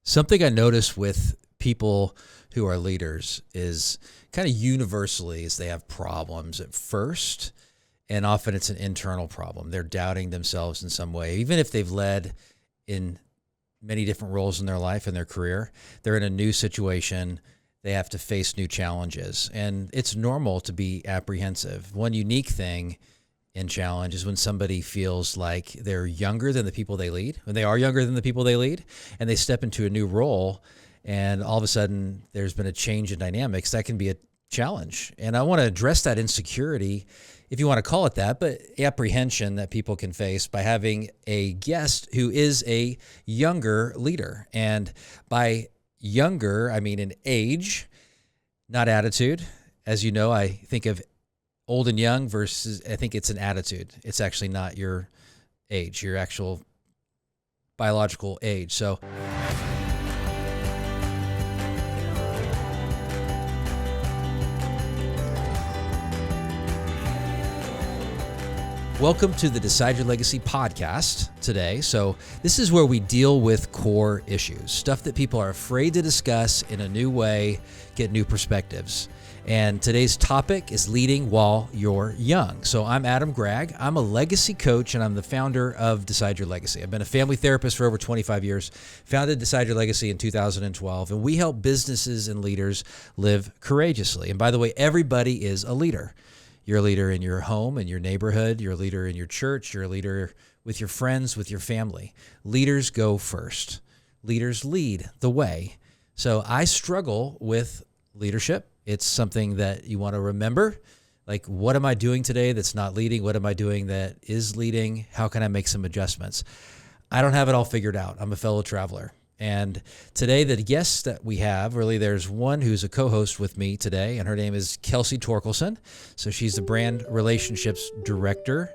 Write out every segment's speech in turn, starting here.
Something I notice with people who are leaders is kind of universally is they have problems at first, and often it's an internal problem. They're doubting themselves in some way. Even if they've led in many different roles in their life and their career, they're in a new situation. They have to face new challenges, and it's normal to be apprehensive. One unique thing in challenge is when somebody feels like they're younger than the people they lead, when they are younger than the people they lead, and they step into a new role, and all of a sudden there's been a change in dynamics. That can be a challenge. And I want to address that insecurity, if you want to call it that, but apprehension that people can face by having a guest who is a younger leader. And by younger, I mean in age, not attitude. As you know, I think of old and young versus, I think it's an attitude. It's actually not your age, your actual biological age. So welcome to the Decide Your Legacy podcast today. So this is where we deal with core issues, stuff that people are afraid to discuss in a new way, get new perspectives. And today's topic is leading while you're young. So I'm Adam Gragg. I'm a legacy coach, and I'm the founder of Decide Your Legacy. I've been a family therapist for over 25 years, founded Decide Your Legacy in 2012, and we help businesses and leaders live courageously. And by the way, everybody is a leader. You're a leader in your home, in your neighborhood. You're a leader in your church. You're a leader with your friends, with your family. Leaders go first. Leaders lead the way. So I struggle with leadership. It's something that you want to remember. Like, what am I doing today that's not leading? What am I doing that is leading? How can I make some adjustments? I don't have it all figured out. I'm a fellow traveler. And today, the guests that we have, really, there's one who's a co-host with me today, and her name is Kelsey Torkelson. So she's the brand relationships director.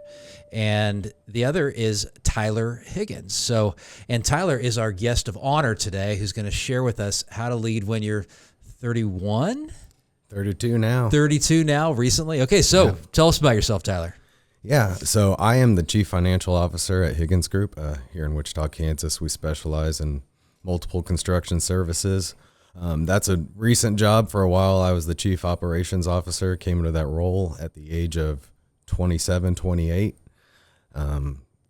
And the other is Tyler Higgins. So, and Tyler is our guest of honor today, who's going to share with us how to lead when you're 31? 32 now. 32 now, recently? Okay, so Tell us about yourself, Tyler. Yeah, so I am the Chief Financial Officer at Higgins Group here in Wichita, Kansas. We specialize in multiple construction services. That's a recent job. For a while, I was the Chief Operations Officer, came into that role at the age of 27, 28,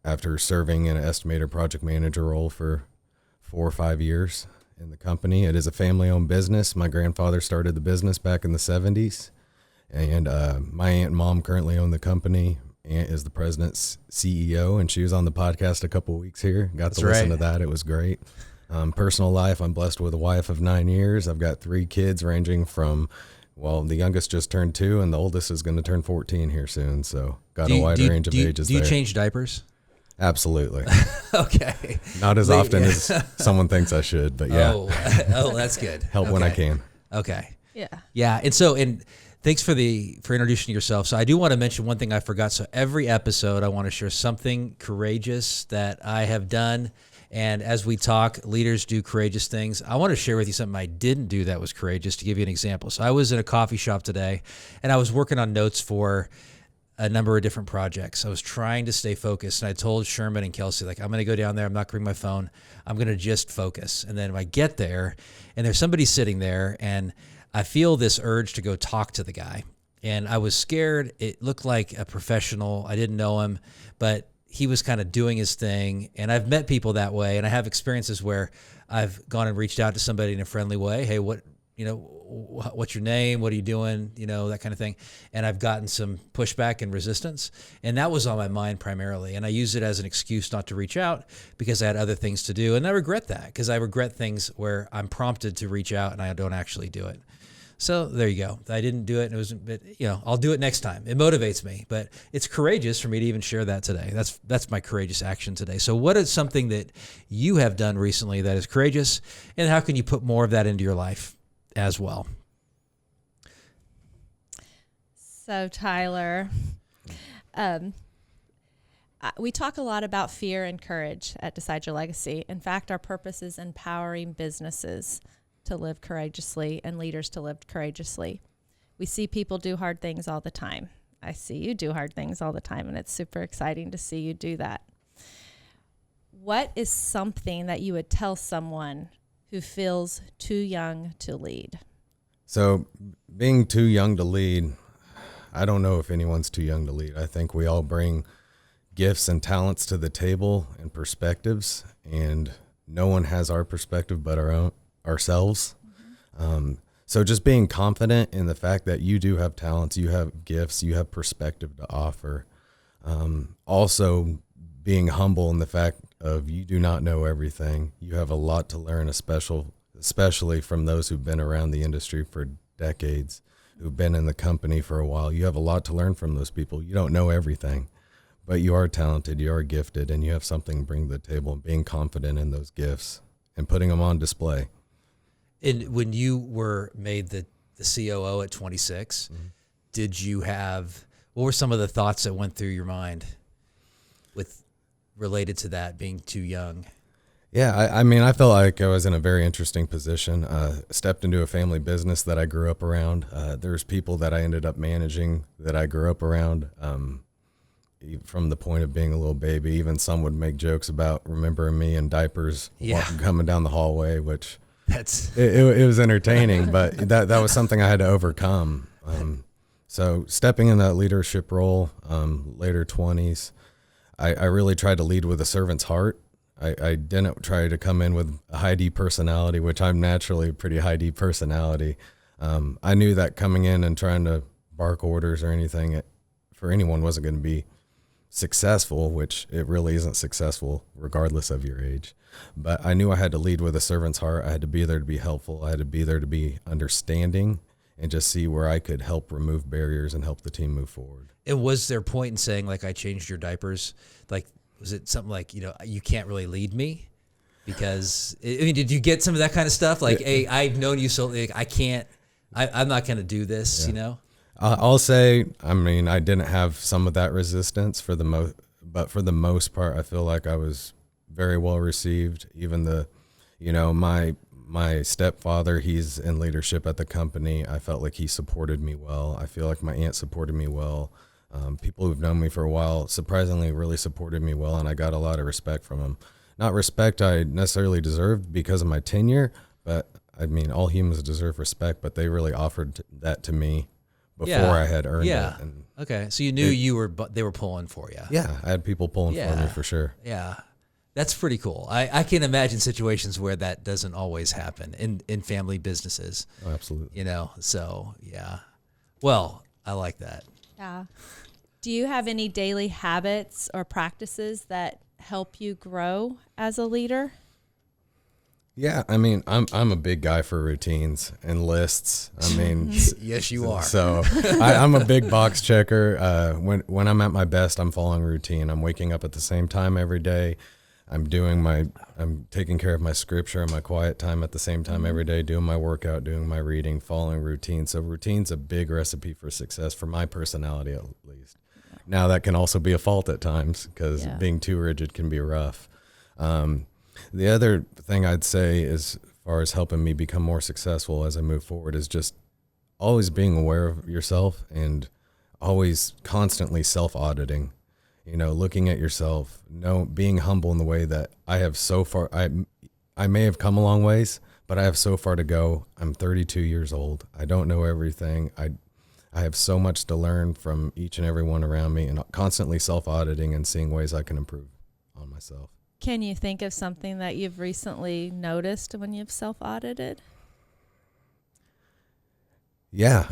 after serving in an estimator project manager role for 4 or 5 years in the company. It is a family-owned business. My grandfather started the business back in the 70s, and my aunt and mom currently own the company. Aunt is the president's CEO, and she was on the podcast a couple of weeks here. Got to listen to that. It was great. Personal life, I'm blessed with a wife of 9 years. I've got 3 kids ranging from, well, the youngest just turned 2, and the oldest is going to turn 14 here soon. So got a wide range of ages there. Do you change diapers? Absolutely. Okay. Not as often as someone thinks I should, but yeah. Oh, that's good. Help when I can. Okay. Yeah. Yeah. And thanks for introducing yourself. So I do want to mention one thing I forgot. So every episode I want to share something courageous that I have done. And as we talk, leaders do courageous things. I want to share with you something I didn't do that was courageous, to give you an example. So I was in a coffee shop today, and I was working on notes for a number of different projects. I was trying to stay focused, and I told Sherman and Kelsey, like, I'm going to go down there. I'm not going to bring my phone. I'm going to just focus. And then when I get there, and there's somebody sitting there, and I feel this urge to go talk to the guy. And I was scared. It looked like a professional. I didn't know him, but he was kind of doing his thing. And I've met people that way, and I have experiences where I've gone and reached out to somebody in a friendly way. Hey, what's your name? What are you doing? That kind of thing. And I've gotten some pushback and resistance. And that was on my mind primarily. And I use it as an excuse not to reach out because I had other things to do. And I regret that, because I regret things where I'm prompted to reach out and I don't actually do it. So there you go. I didn't do it. I'll do it next time. It motivates me, but it's courageous for me to even share that today. That's my courageous action today. So what is something that you have done recently that is courageous, and how can you put more of that into your life as well? So Tyler, we talk a lot about fear and courage at Decide Your Legacy. In fact, our purpose is empowering businesses to live courageously and leaders to live courageously. We see people do hard things all the time. I see you do hard things all the time, and it's super exciting to see you do that. What is something that you would tell someone who feels too young to lead? So being too young to lead, I don't know if anyone's too young to lead. I think we all bring gifts and talents to the table and perspectives, and no one has our perspective but ourselves. So just being confident in the fact that you do have talents, you have gifts, you have perspective to offer. Also being humble in the fact of you do not know everything. You have a lot to learn, especially from those who've been around the industry for decades, who've been in the company for a while. You have a lot to learn from those people. You don't know everything, but you are talented, you are gifted, and you have something to bring to the table, and being confident in those gifts and putting them on display. And when you were made the COO at 26, did you have, what were some of the thoughts that went through your mind related to that being too young? Yeah, I mean, I felt like I was in a very interesting position. Stepped into a family business that I grew up around. There's people that I ended up managing that I grew up around from the point of being a little baby. Even some would make jokes about remembering me in diapers coming down the hallway, which it was entertaining, but that was something I had to overcome. So stepping in that leadership role, later 20s, I really tried to lead with a servant's heart. I didn't try to come in with a high D personality, which I'm naturally a pretty high D personality. I knew that coming in and trying to bark orders or anything for anyone wasn't going to be successful, which it really isn't successful regardless of your age. But I knew I had to lead with a servant's heart. I had to be there to be helpful. I had to be there to be understanding and just see where I could help remove barriers and help the team move forward. And was there a point in saying, like, I changed your diapers? Like, was it something like, you can't really lead me? Because, I mean, did you get some of that kind of stuff? Like, hey, I've known you so, like, I'm not going to do this, I'll say, I mean, I didn't have some of that resistance but for the most part, I feel like I was very well received. Even my stepfather, he's in leadership at the company. I felt like he supported me well. I feel like my aunt supported me well. People who've known me for a while surprisingly really supported me well, and I got a lot of respect from them. Not respect I necessarily deserved because of my tenure, but I mean, all humans deserve respect, but they really offered that to me before I had earned it. And okay, so you knew they were pulling for you. Yeah, I had people pulling for me for sure. Yeah, that's pretty cool. I can imagine situations where that doesn't always happen in family businesses. Oh, absolutely. So yeah. Well, I like that. Yeah. Do you have any daily habits or practices that help you grow as a leader? Yeah, I mean, I'm a big guy for routines and lists. I mean, yes, you are. So I'm a big box checker. When I'm at my best, I'm following routine. I'm waking up at the same time every day. I'm taking care of my scripture and my quiet time at the same time every day, doing my workout, doing my reading, following routine. So routine's a big recipe for success for my personality, at least. Now that can also be a fault at times because being too rigid can be rough. The other thing I'd say as far as helping me become more successful as I move forward is just always being aware of yourself and always constantly self-auditing, looking at yourself, being humble in the way that I have so far. I may have come a long ways, but I have so far to go. I'm 32 years old. I don't know everything. I have so much to learn from each and every one around me, and constantly self-auditing and seeing ways I can improve on myself. Can you think of something that you've recently noticed when you've self-audited? Yeah.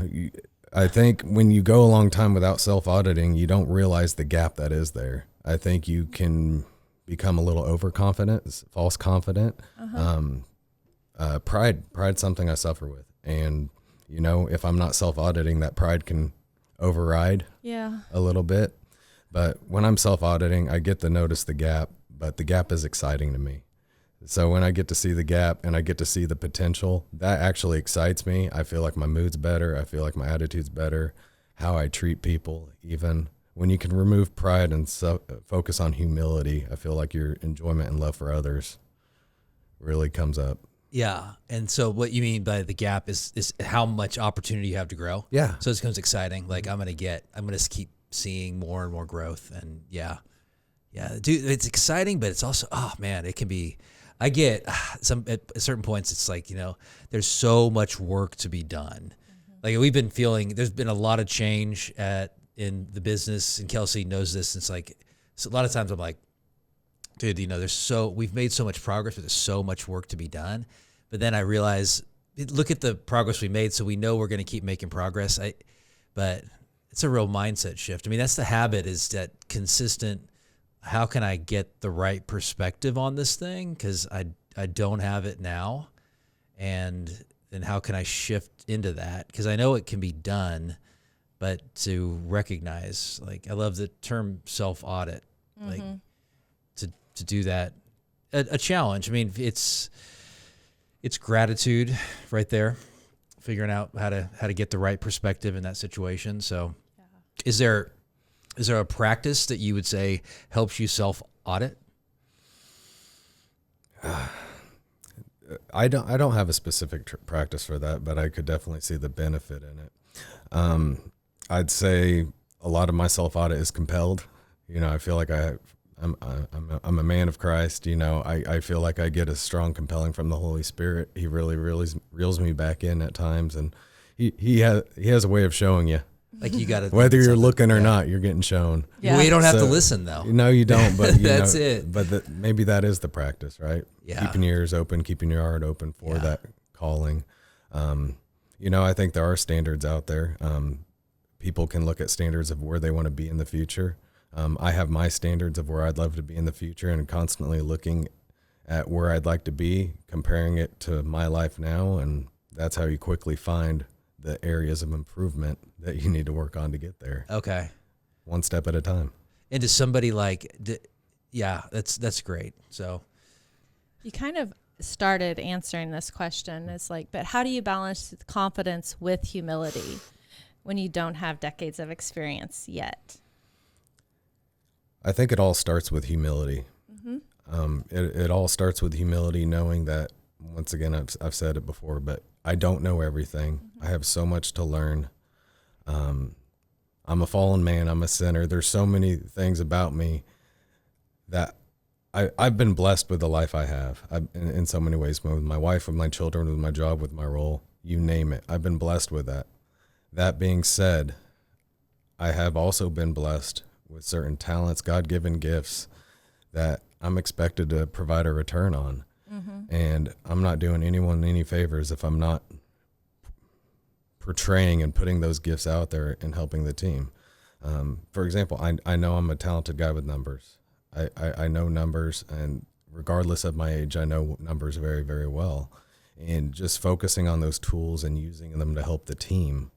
I think when you go a long time without self-auditing, you don't realize the gap that is there. I think you can become a little overconfident, false confident. Pride's something I suffer with. And, if I'm not self-auditing, that pride can override a little bit. But when I'm self-auditing, I get to notice the gap. But the gap is exciting to me. So when I get to see the gap and I get to see the potential, that actually excites me. I feel like my mood's better. I feel like my attitude's better. How I treat people, even when you can remove pride and focus on humility, I feel like your enjoyment and love for others really comes up. Yeah. And so what you mean by the gap is how much opportunity you have to grow. Yeah. So it becomes exciting. Like I'm going to keep seeing more and more growth. And yeah, dude, it's exciting, but it's also, oh man, it can be, I get at certain points, it's like, there's so much work to be done. Like we've been feeling, there's been a lot of change in the business, and Kelsey knows this. It's like, so a lot of times I'm like, dude, we've made so much progress, but there's so much work to be done. But then I realize, look at the progress we made, so we know we're going to keep making progress. But it's a real mindset shift. I mean, that's the habit, is that consistent, how can I get the right perspective on this thing? Because I don't have it now. And then how can I shift into that? Because I know it can be done, but to recognize, like, I love the term self-audit, like to do that, a challenge. I mean, it's gratitude right there, figuring out how to get the right perspective in that situation. So is there a practice that you would say helps you self-audit? I don't have a specific practice for that, but I could definitely see the benefit in it. I'd say a lot of my self-audit is compelled. I feel like I'm a man of Christ. I feel like I get a strong compelling from the Holy Spirit. He really reels me back in at times, and he has a way of showing you. Like you got to, whether you're looking or not, you're getting shown. Yeah. Well, you don't have to listen though. No, you don't. But that's it. But maybe that is the practice, right? Yeah. Keeping your ears open, keeping your heart open for that calling. I think there are standards out there. People can look at standards of where they want to be in the future. I have my standards of where I'd love to be in the future, and constantly looking at where I'd like to be, comparing it to my life now, and that's how you quickly find the areas of improvement that you need to work on to get there. Okay. One step at a time. And to somebody like, that's great. So You kind of started answering this question. It's like, but how do you balance confidence with humility when you don't have decades of experience yet? I think it all starts with humility. It all starts with humility, knowing that, once again, I've said it before, but I don't know everything. I have so much to learn. I'm a fallen man. I'm a sinner. There's so many things about me that I've been blessed with the life I have. In so many ways, with my wife, with my children, with my job, with my role, you name it. I've been blessed with that. That being said, I have also been blessed with certain talents, God-given gifts that I'm expected to provide a return on. And I'm not doing anyone any favors if I'm not portraying and putting those gifts out there and helping the team. For example, I know I'm a talented guy with numbers. I know numbers, and regardless of my age, I know numbers very, very well. And just focusing on those tools and using them to help the team.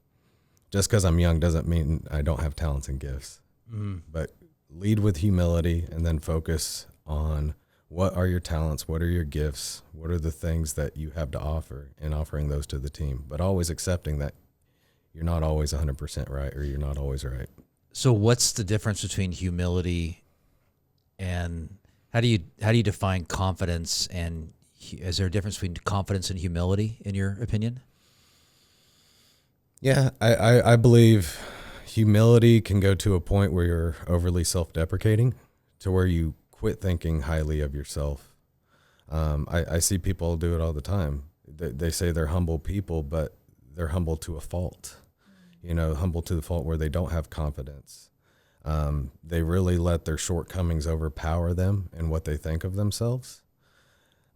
Just because I'm young doesn't mean I don't have talents and gifts. But lead with humility, and then focus on what are your talents, what are your gifts, what are the things that you have to offer, and offering those to the team. But always accepting that you're not always 100% right, or you're not always right. So what's the difference between humility and how do you define confidence, and is there a difference between confidence and humility in your opinion? Yeah, I believe humility can go to a point where you're overly self-deprecating, to where you quit thinking highly of yourself. I see people do it all the time. They say they're humble people, but they're humble to a fault. Humble to the fault where they don't have confidence. They really let their shortcomings overpower them and what they think of themselves.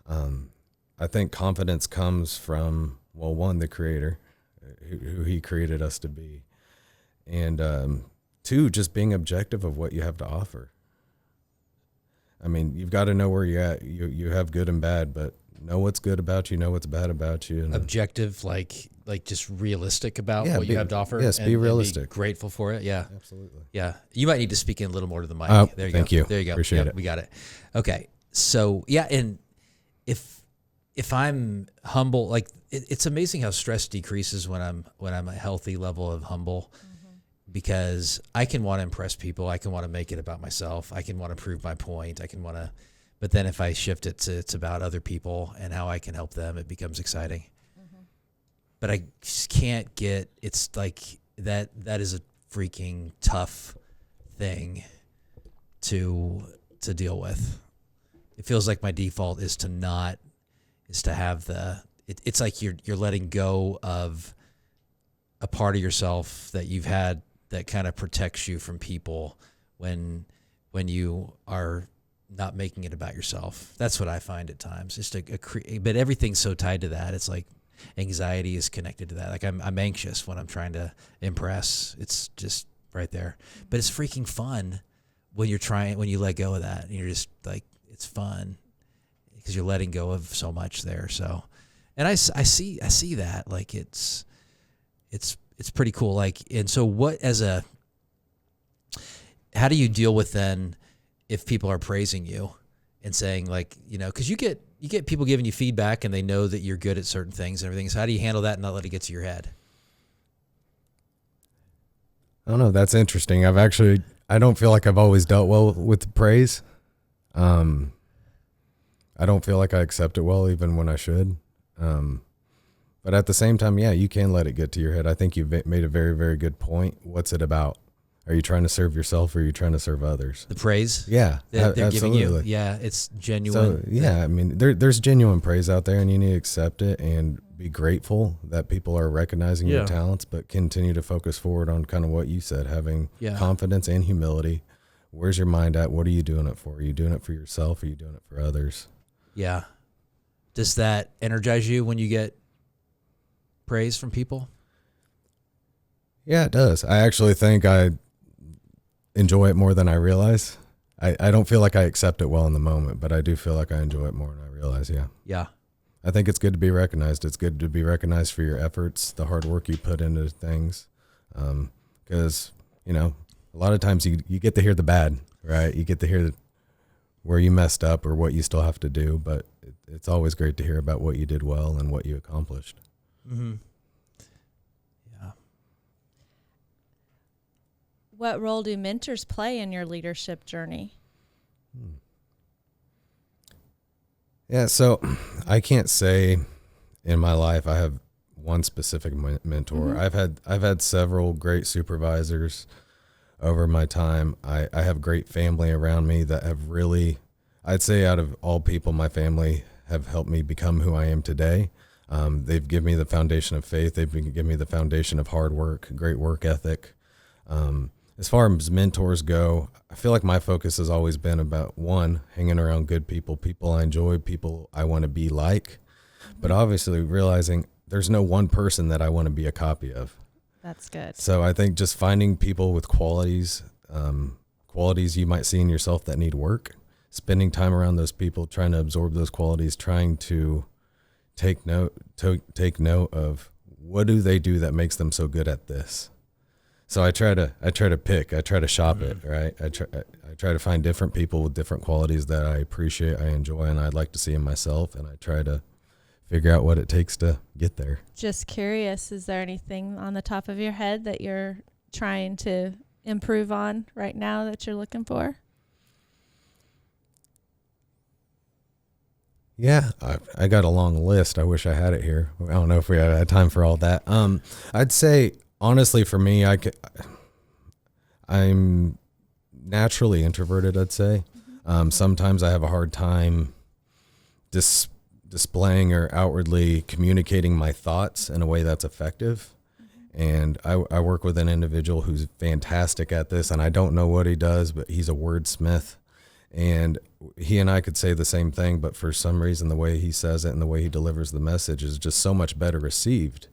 I think confidence comes from, well, one, the Creator, who He created us to be, and two, just being objective of what you have to offer. I mean, you've got to know where you're at. You have good and bad, but know what's good about you, know what's bad about you. And objective, like just realistic about what you have to offer. Yes, be realistic. And be grateful for it. Yeah, absolutely. Yeah, you might need to speak in a little more to the mic. Oh, there you thank go. you. There you go. Appreciate it. We got it. Okay, so yeah, and if I'm humble, like it's amazing how stress decreases when I'm a healthy level of humble. Because I can want to impress people. I can want to make it about myself. I can want to prove my point. But then if I shift it to it's about other people and how I can help them, it becomes exciting. But I just can't it's like that is a freaking tough thing to deal with. it feels like my default is to have it's like you're letting go of a part of yourself that you've had that kind of protects you from people when you are not making it about yourself. That's what I find at times. Just but everything's so tied to that. It's like anxiety is connected to that. Like I'm anxious when I'm trying to impress. It's just right there. But it's freaking fun when you let go of that, and you're just like, it's fun because you're letting go of so much there. So, and I see that, like it's pretty cool. Like, and so how do you deal with then if people are praising you and saying, like, because you get people giving you feedback and they know that you're good at certain things and everything. So how do you handle that and not let it get to your head? I don't know. That's interesting. I don't feel like I've always dealt well with praise. I don't feel like I accept it well, even when I should. But at the same time, yeah, you can let it get to your head. I think you've made a very, very good point. What's it about? Are you trying to serve yourself or are you trying to serve others? The praise? Yeah. They're absolutely. giving you. Yeah, it's genuine. So, yeah, I mean, there's genuine praise out there and you need to accept it and be grateful that people are recognizing your talents, but continue to focus forward on kind of what you said, having confidence and humility. Where's your mind at? What are you doing it for? Are you doing it for yourself? Or are you doing it for others? Yeah. Does that energize you when you get praise from people? Yeah, it does. I actually think I enjoy it more than I realize. I don't feel like I accept it well in the moment, but I do feel like I enjoy it more than I realize. Yeah. Yeah. I think it's good to be recognized. It's good to be recognized for your efforts, the hard work you put into things. Because, a lot of times you get to hear the bad, right? You get to hear where you messed up or what you still have to do, but it's always great to hear about what you did well and what you accomplished. Mm-hmm. Yeah. What role do mentors play in your leadership journey? Yeah, so I can't say in my life I have one specific mentor. Mm-hmm. I've had several great supervisors over my time. I have great family around me that have really, I'd say out of all people, my family have helped me become who I am today. They've given me the foundation of faith. They've given me the foundation of hard work, great work ethic. As far as mentors go, I feel like my focus has always been about, one, hanging around good people I enjoy, people I want to be like, but obviously realizing there's no one person that I want to be a copy of. That's good. So I think just finding people with qualities you might see in yourself that need work, spending time around those people, trying to absorb those qualities, trying to take note of what do they do that makes them so good at this. So I try to shop it, right? I try to find different people with different qualities that I appreciate, I enjoy, and I'd like to see in myself, and I try to figure out what it takes to get there. Just curious, is there anything on the top of your head that you're trying to improve on right now that you're looking for? Yeah, I got a long list. I wish I had it here. I don't know if we had time for all that. I'd say, honestly, for me, I'm naturally introverted, I'd say. Sometimes I have a hard time displaying or outwardly communicating my thoughts in a way that's effective. And I work with an individual who's fantastic at this, and I don't know what he does, but he's a wordsmith. And he and I could say the same thing, but for some reason, the way he says it and the way he delivers the message is just so much better received.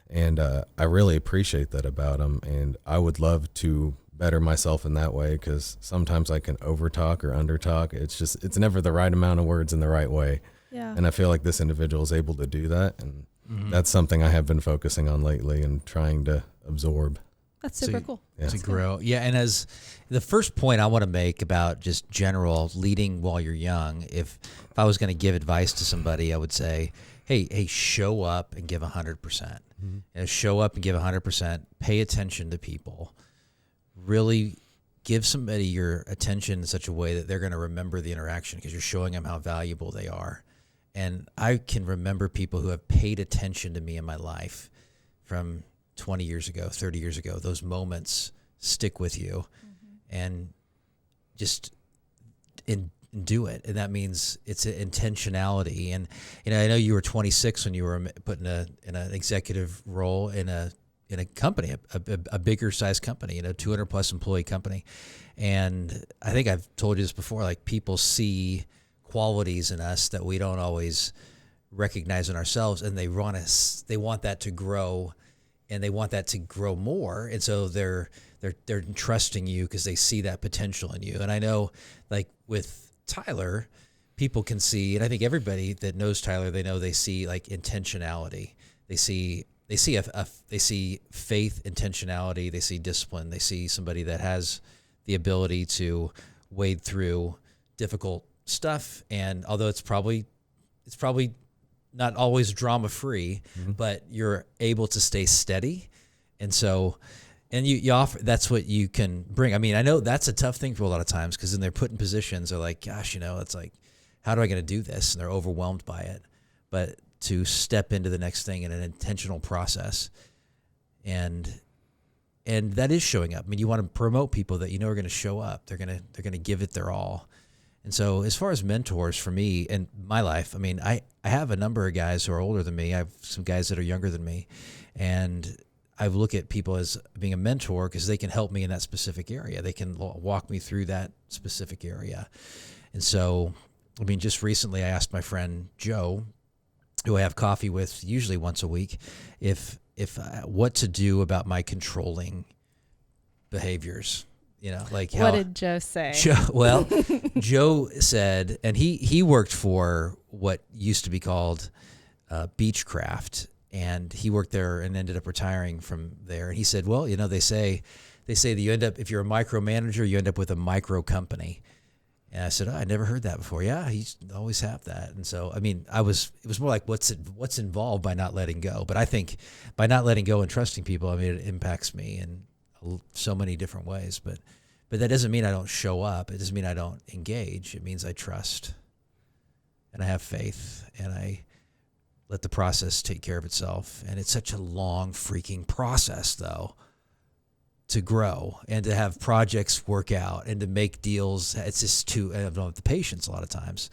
And I really appreciate that about him. And I would love to better myself in that way, because sometimes I can overtalk or undertalk. It's never the right amount of words in the right way. Yeah. And I feel like this individual is able to do that. And that's something I have been focusing on lately and trying to absorb. That's super cool. Yeah. To grow. Yeah. And as the first point I want to make about just general leading while you're young, if I was going to give advice to somebody, I would say, hey, show up and give 100%. Show up and give 100%. Pay attention to people. Really give somebody your attention in such a way that they're going to remember the interaction, because you're showing them how valuable they are. And I can remember people who have paid attention to me in my life from 20 years ago, 30 years ago. Those moments stick with you. And just do it. And that means it's an intentionality. And, I know you were 26 when you were put in an executive role in a company, a bigger size company, 200 plus employee company. And I think I've told you this before, like people see qualities in us that we don't always recognize in ourselves, and they want that to grow, and they want that to grow more. And so they're trusting you because they see that potential in you. And I know, like with Tyler, people can see, and I think everybody that knows Tyler, they see like intentionality. They see faith, intentionality. They see discipline. They see somebody that has the ability to wade through difficult stuff. And although it's probably not always drama free, but you're able to stay steady. And so, and you offer, that's what you can bring. I mean, I know that's a tough thing for a lot of times, because then they're put in positions, they're like, gosh, it's like, how do I going to do this? And they're overwhelmed by it. But to step into the next thing in an intentional process, and that is showing up. I mean, you want to promote people that are going to show up. They're going to give it their all. And so as far as mentors for me in my life, I mean, I have a number of guys who are older than me. I have some guys that are younger than me. And I look at people as being a mentor because they can help me in that specific area. They can walk me through that specific area. And so, I mean, just recently I asked my friend Joe, who I have coffee with usually once a week, if what to do about my controlling behaviors. Like how, what did Joe say? Joe said, and he worked for what used to be called Beechcraft, and he worked there and ended up retiring from there. And he said, well, they say that you end up, if you're a micromanager, you end up with a micro company. And I said, I never heard that before. Yeah, he always have that. And so, I mean, it was more like what's involved by not letting go. But I think by not letting go and trusting people, I mean, it impacts me in so many different ways. But that doesn't mean I don't show up. It doesn't mean I don't engage. It means I trust and I have faith and I let the process take care of itself. And it's such a long freaking process, though, to grow and to have projects work out and to make deals. It's just I don't have the patience a lot of times.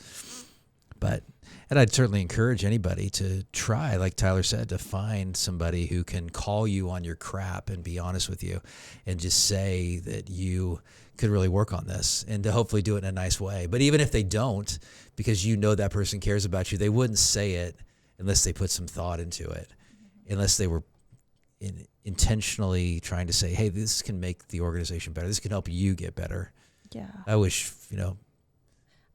And I'd certainly encourage anybody to try, like Tyler said, to find somebody who can call you on your crap and be honest with you and just say that you could really work on this, and to hopefully do it in a nice way. But even if they don't, because that person cares about you, they wouldn't say it unless they put some thought into it, unless they were intentionally trying to say, hey, this can make the organization better. This can help you get better. Yeah. I wish,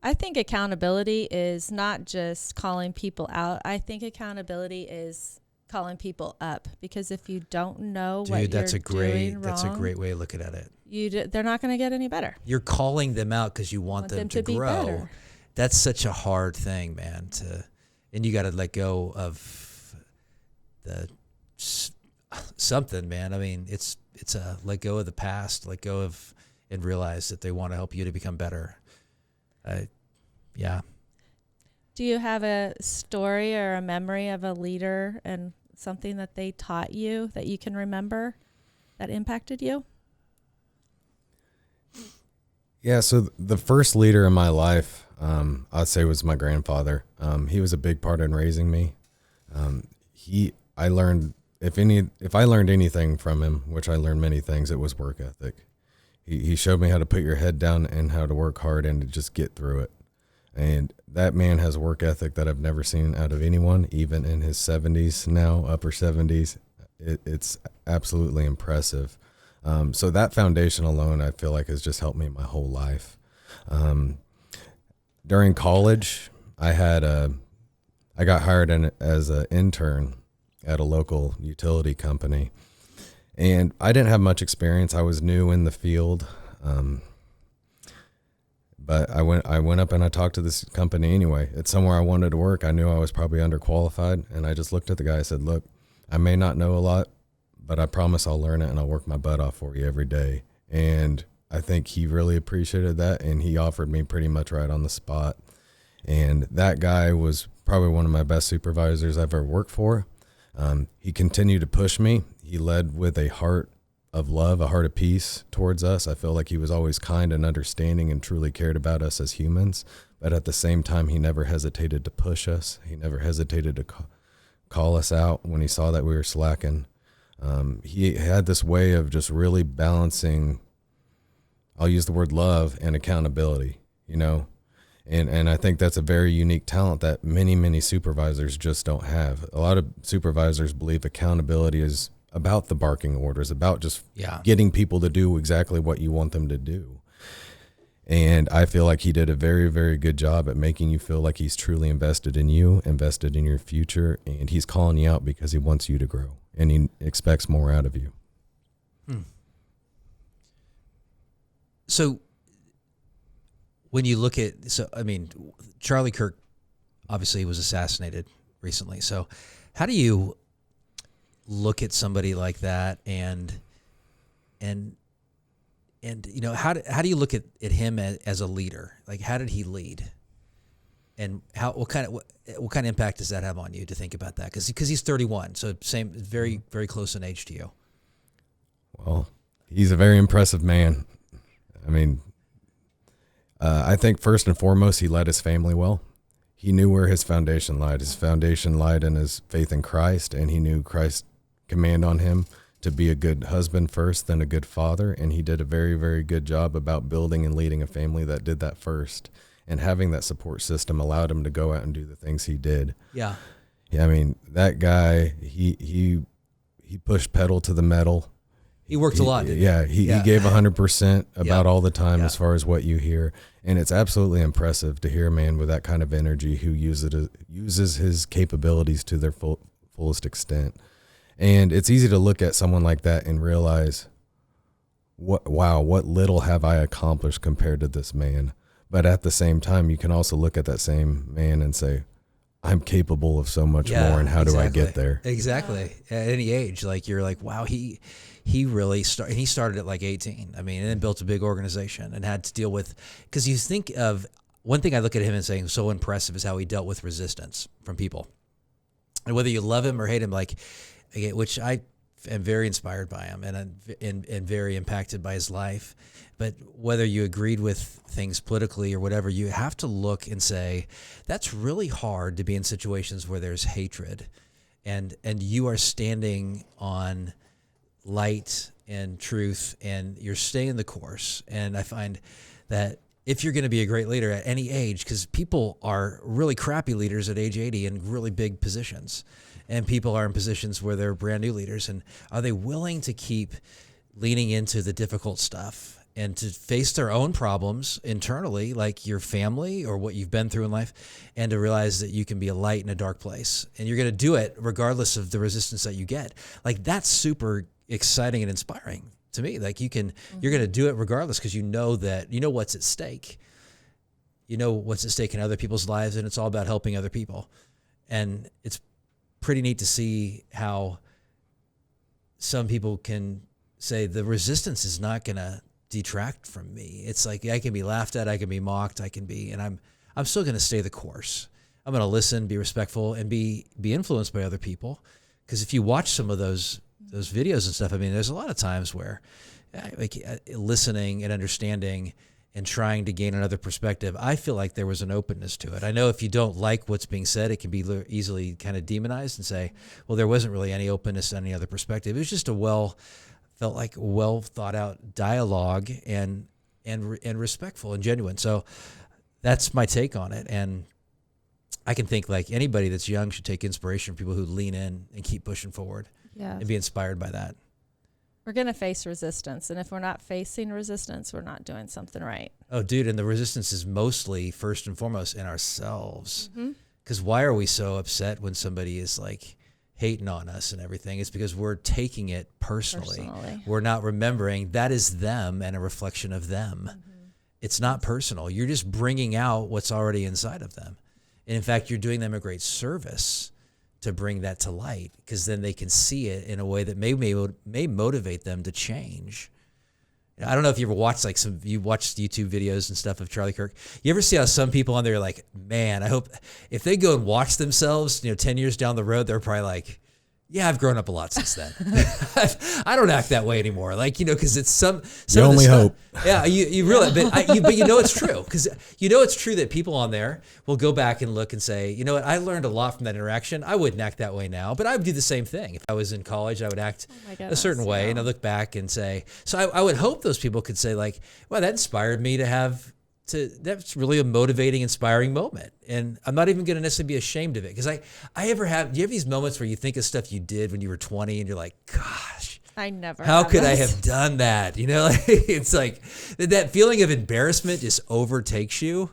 I think accountability is not just calling people out. I think accountability is calling people up, because if you don't know what that's you're doing wrong, that's a great way of looking at it. They're not going to get any better. You're calling them out because you want them to grow. Be better. That's such a hard thing, man. And you got to let go of something, man. I mean, it's a let go of the past, let go of, and realize that they want to help you to become better. Yeah. Do you have a story or a memory of a leader and something that they taught you that you can remember that impacted you? Yeah, so the first leader in my life, I'd say, was my grandfather. He was a big part in raising me. I learned, if I learned anything from him, which I learned many things, it was work ethic. He showed me how to put your head down and how to work hard and to just get through it. And that man has work ethic that I've never seen out of anyone, even in his 70s now, upper 70s. It's absolutely impressive. So that foundation alone, I feel like, has just helped me my whole life. During college, I got hired as an intern at a local utility company. And I didn't have much experience. I was new in the field. But I went up and I talked to this company anyway. It's somewhere I wanted to work. I knew I was probably underqualified. And I just looked at the guy and said, look, I may not know a lot, but I promise I'll learn it and I'll work my butt off for you every day. And I think he really appreciated that. And he offered me pretty much right on the spot. And that guy was probably one of my best supervisors I've ever worked for. He continued to push me. He led with a heart of love, a heart of peace towards us. I feel like he was always kind and understanding and truly cared about us as humans. But at the same time, he never hesitated to push us. He never hesitated to call us out when he saw that we were slacking. He had this way of just really balancing, I'll use the word love and accountability, you know? And I think that's a very unique talent that many, many supervisors just don't have. A lot of supervisors believe accountability is about the barking orders, about just getting people to do exactly what you want them to do. And I feel like he did a very, very good job at making you feel like he's truly invested in you, invested in your future, and he's calling you out because he wants you to grow and he expects more out of you. So when you look at, Charlie Kirk obviously was assassinated recently. So how do you look at somebody like that and you know, how do you look at him as a leader? Like, how did he lead? And what kind of impact does that have on you to think about that? Because he's 31, so very, very close in age to you. Well, he's a very impressive man. I mean, I think first and foremost, he led his family well. He knew where his foundation lied. His foundation lied in his faith in Christ, and he knew Christ's command on him to be a good husband first, then a good father. And he did a very, very good job about building and leading a family that did that first. And having that support system allowed him to go out and do the things he did. Yeah. I mean, that guy, he pushed pedal to the metal. He worked a lot, didn't he? Yeah, he gave 100% about all the time as far as what you hear. And it's absolutely impressive to hear a man with that kind of energy who uses his capabilities to their fullest extent. And it's easy to look at someone like that and realize, what little have I accomplished compared to this man. But at the same time, you can also look at that same man and say, I'm capable of so much more, and how do I get there? Exactly. At any age, like, you're like, wow, he really started. He started at like 18. I mean, and then built a big organization and had to deal with, because you think of, one thing I look at him and saying so impressive is how he dealt with resistance from people. And whether you love him or hate him, like, which I am very inspired by him and very impacted by his life. But whether you agreed with things politically or whatever, you have to look and say, that's really hard to be in situations where there's hatred and you are standing on light and truth and you're staying the course. And I find that if you're going to be a great leader at any age, because people are really crappy leaders at age 80 in really big positions, and people are in positions where they're brand new leaders, and are they willing to keep leaning into the difficult stuff and to face their own problems internally, like your family or what you've been through in life, and to realize that you can be a light in a dark place, and you're going to do it regardless of the resistance that you get. Like, that's super exciting and inspiring to me. Like, you're going to do it regardless, because you know what's at stake. You know what's at stake in other people's lives, and it's all about helping other people. And it's pretty neat to see how some people can say the resistance is not going to detract from me. It's like, I can be laughed at, I can be mocked, and I'm still going to stay the course. I'm going to listen, be respectful, and be influenced by other people. Because if you watch some of those videos and stuff, I mean, there's a lot of times where listening and understanding and trying to gain another perspective, I feel like there was an openness to it. I know if you don't like what's being said, it can be easily kind of demonized and say, well, there wasn't really any openness to any other perspective. It was just felt like a well thought out dialogue and respectful and genuine. So that's my take on it. And I can think, like, anybody that's young should take inspiration from people who lean in and keep pushing forward and be inspired by that. We're going to face resistance. And if we're not facing resistance, we're not doing something right. Oh, dude. And the resistance is mostly, first and foremost, in ourselves. Because why are we so upset when somebody is like hating on us and everything? It's because we're taking it personally. We're not remembering that is them and a reflection of them. It's not personal. You're just bringing out what's already inside of them. And in fact, you're doing them a great service to bring that to light, because then they can see it in a way that may motivate them to change. I don't know if you ever watched you watched YouTube videos and stuff of Charlie Kirk. You ever see how some people on there are like, man, I hope if they go and watch themselves, 10 years down the road, they're probably like, Yeah, I've grown up a lot since then. I don't act that way anymore. Like, because it's some You only hope. Yeah, you really, but you know it's true, because it's true that people on there will go back and look and say, you know what, I learned a lot from that interaction. I wouldn't act that way now, but I would do the same thing. If I was in college, I would act a certain way, and I look back and say, so I would hope those people could say like, well, that inspired me that's really a motivating, inspiring moment. And I'm not even going to necessarily be ashamed of it. Because do you have these moments where you think of stuff you did when you were 20 and you're like, gosh, how could I have done that? It's like that feeling of embarrassment just overtakes you.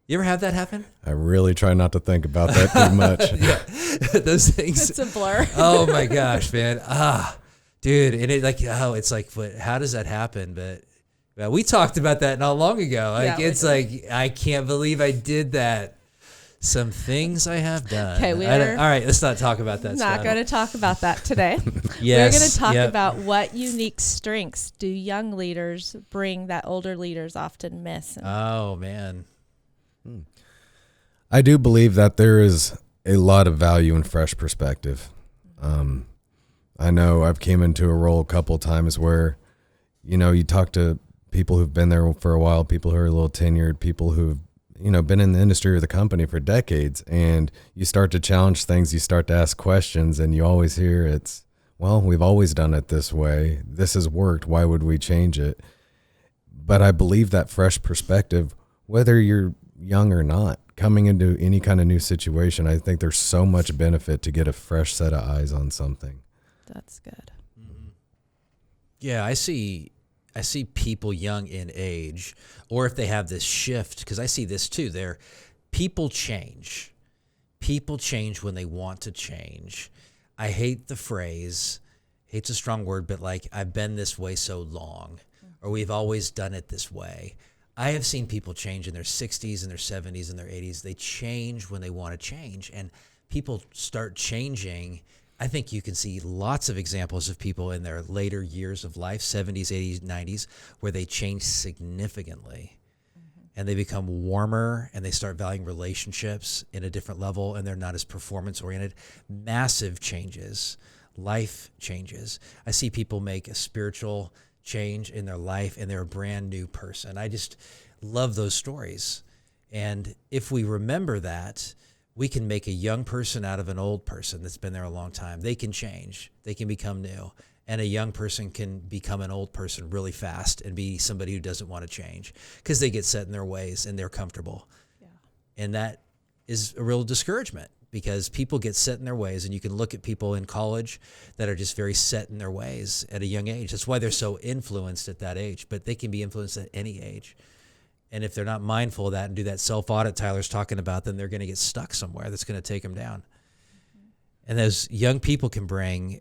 You ever have that happen? I really try not to think about that too much. Yeah, those things. It's a blur. Oh my gosh, man. Dude. And it's like, but how does that happen? But we talked about that not long ago. I can't believe I did that. Some things I have done. Okay, all right, let's not talk about that. Not going to talk about that today. Yes, we're going to talk about what unique strengths do young leaders bring that older leaders often miss. Oh, man. I do believe that there is a lot of value in fresh perspective. I know I've came into a role a couple of times where, you talk to people who've been there for a while, people who are a little tenured, people who've, been in the industry or the company for decades, and you start to challenge things, you start to ask questions, and you always hear we've always done it this way. This has worked. Why would we change it? But I believe that fresh perspective, whether you're young or not, coming into any kind of new situation, I think there's so much benefit to get a fresh set of eyes on something. That's good. Mm-hmm. Yeah, I see people young in age, or if they have this shift, because I see this too, people change. People change when they want to change. I hate the phrase, hate's a strong word, but like, I've been this way so long, or we've always done it this way. I have seen people change in their 60s and their 70s and their 80s. They change when they want to change, and people start changing. I think you can see lots of examples of people in their later years of life, 70s, 80s, 90s, where they change significantly, and they become warmer, and they start valuing relationships in a different level, and they're not as performance oriented. Massive changes, life changes. I see people make a spiritual change in their life, and they're a brand new person. I just love those stories. And if we remember that, we can make a young person out of an old person that's been there a long time. They can change. They can become new. And a young person can become an old person really fast and be somebody who doesn't want to change because they get set in their ways and they're comfortable. Yeah. And that is a real discouragement because people get set in their ways, and you can look at people in college that are just very set in their ways at a young age. That's why they're so influenced at that age, but they can be influenced at any age. And if they're not mindful of that and do that self-audit Tyler's talking about, then they're going to get stuck somewhere that's going to take them down. And those young people can bring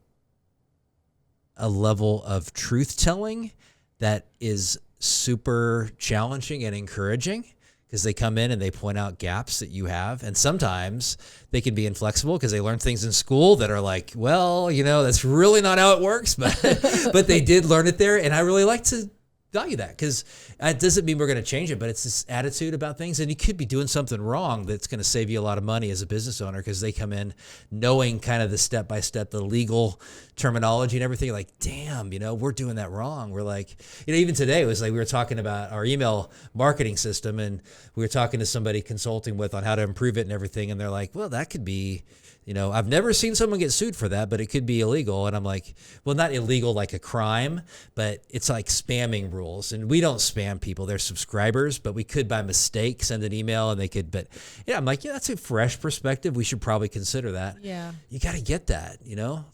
a level of truth-telling that is super challenging and encouraging because they come in and they point out gaps that you have. And sometimes they can be inflexible because they learn things in school that are like, well, that's really not how it works, but they did learn it there. And I really like to value that because it doesn't mean we're going to change it, but it's this attitude about things. And you could be doing something wrong that's going to save you a lot of money as a business owner because they come in knowing kind of the step-by-step, the legal terminology and everything. Like, damn, we're doing that wrong. We're like, even today it was like we were talking about our email marketing system, and we were talking to somebody consulting with on how to improve it and everything. And they're like, well, that could be, I've never seen someone get sued for that, but it could be illegal. And I'm like, well, not illegal like a crime, but it's like spamming rules. And we don't spam people. They're subscribers, but we could by mistake send an email and they could, but I'm like, that's a fresh perspective. We should probably consider that. Yeah. You got to get that,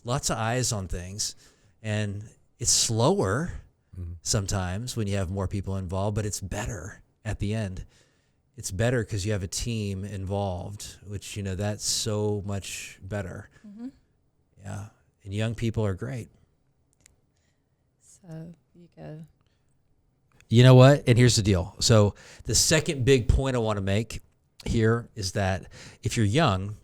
lots of eyes on things. And it's slower sometimes when you have more people involved, but it's better at the end. It's better because you have a team involved, which, that's so much better. Mm-hmm. Yeah. And young people are great. So you go. You know what? And here's the deal. So the second big point I want to make here is that if you're young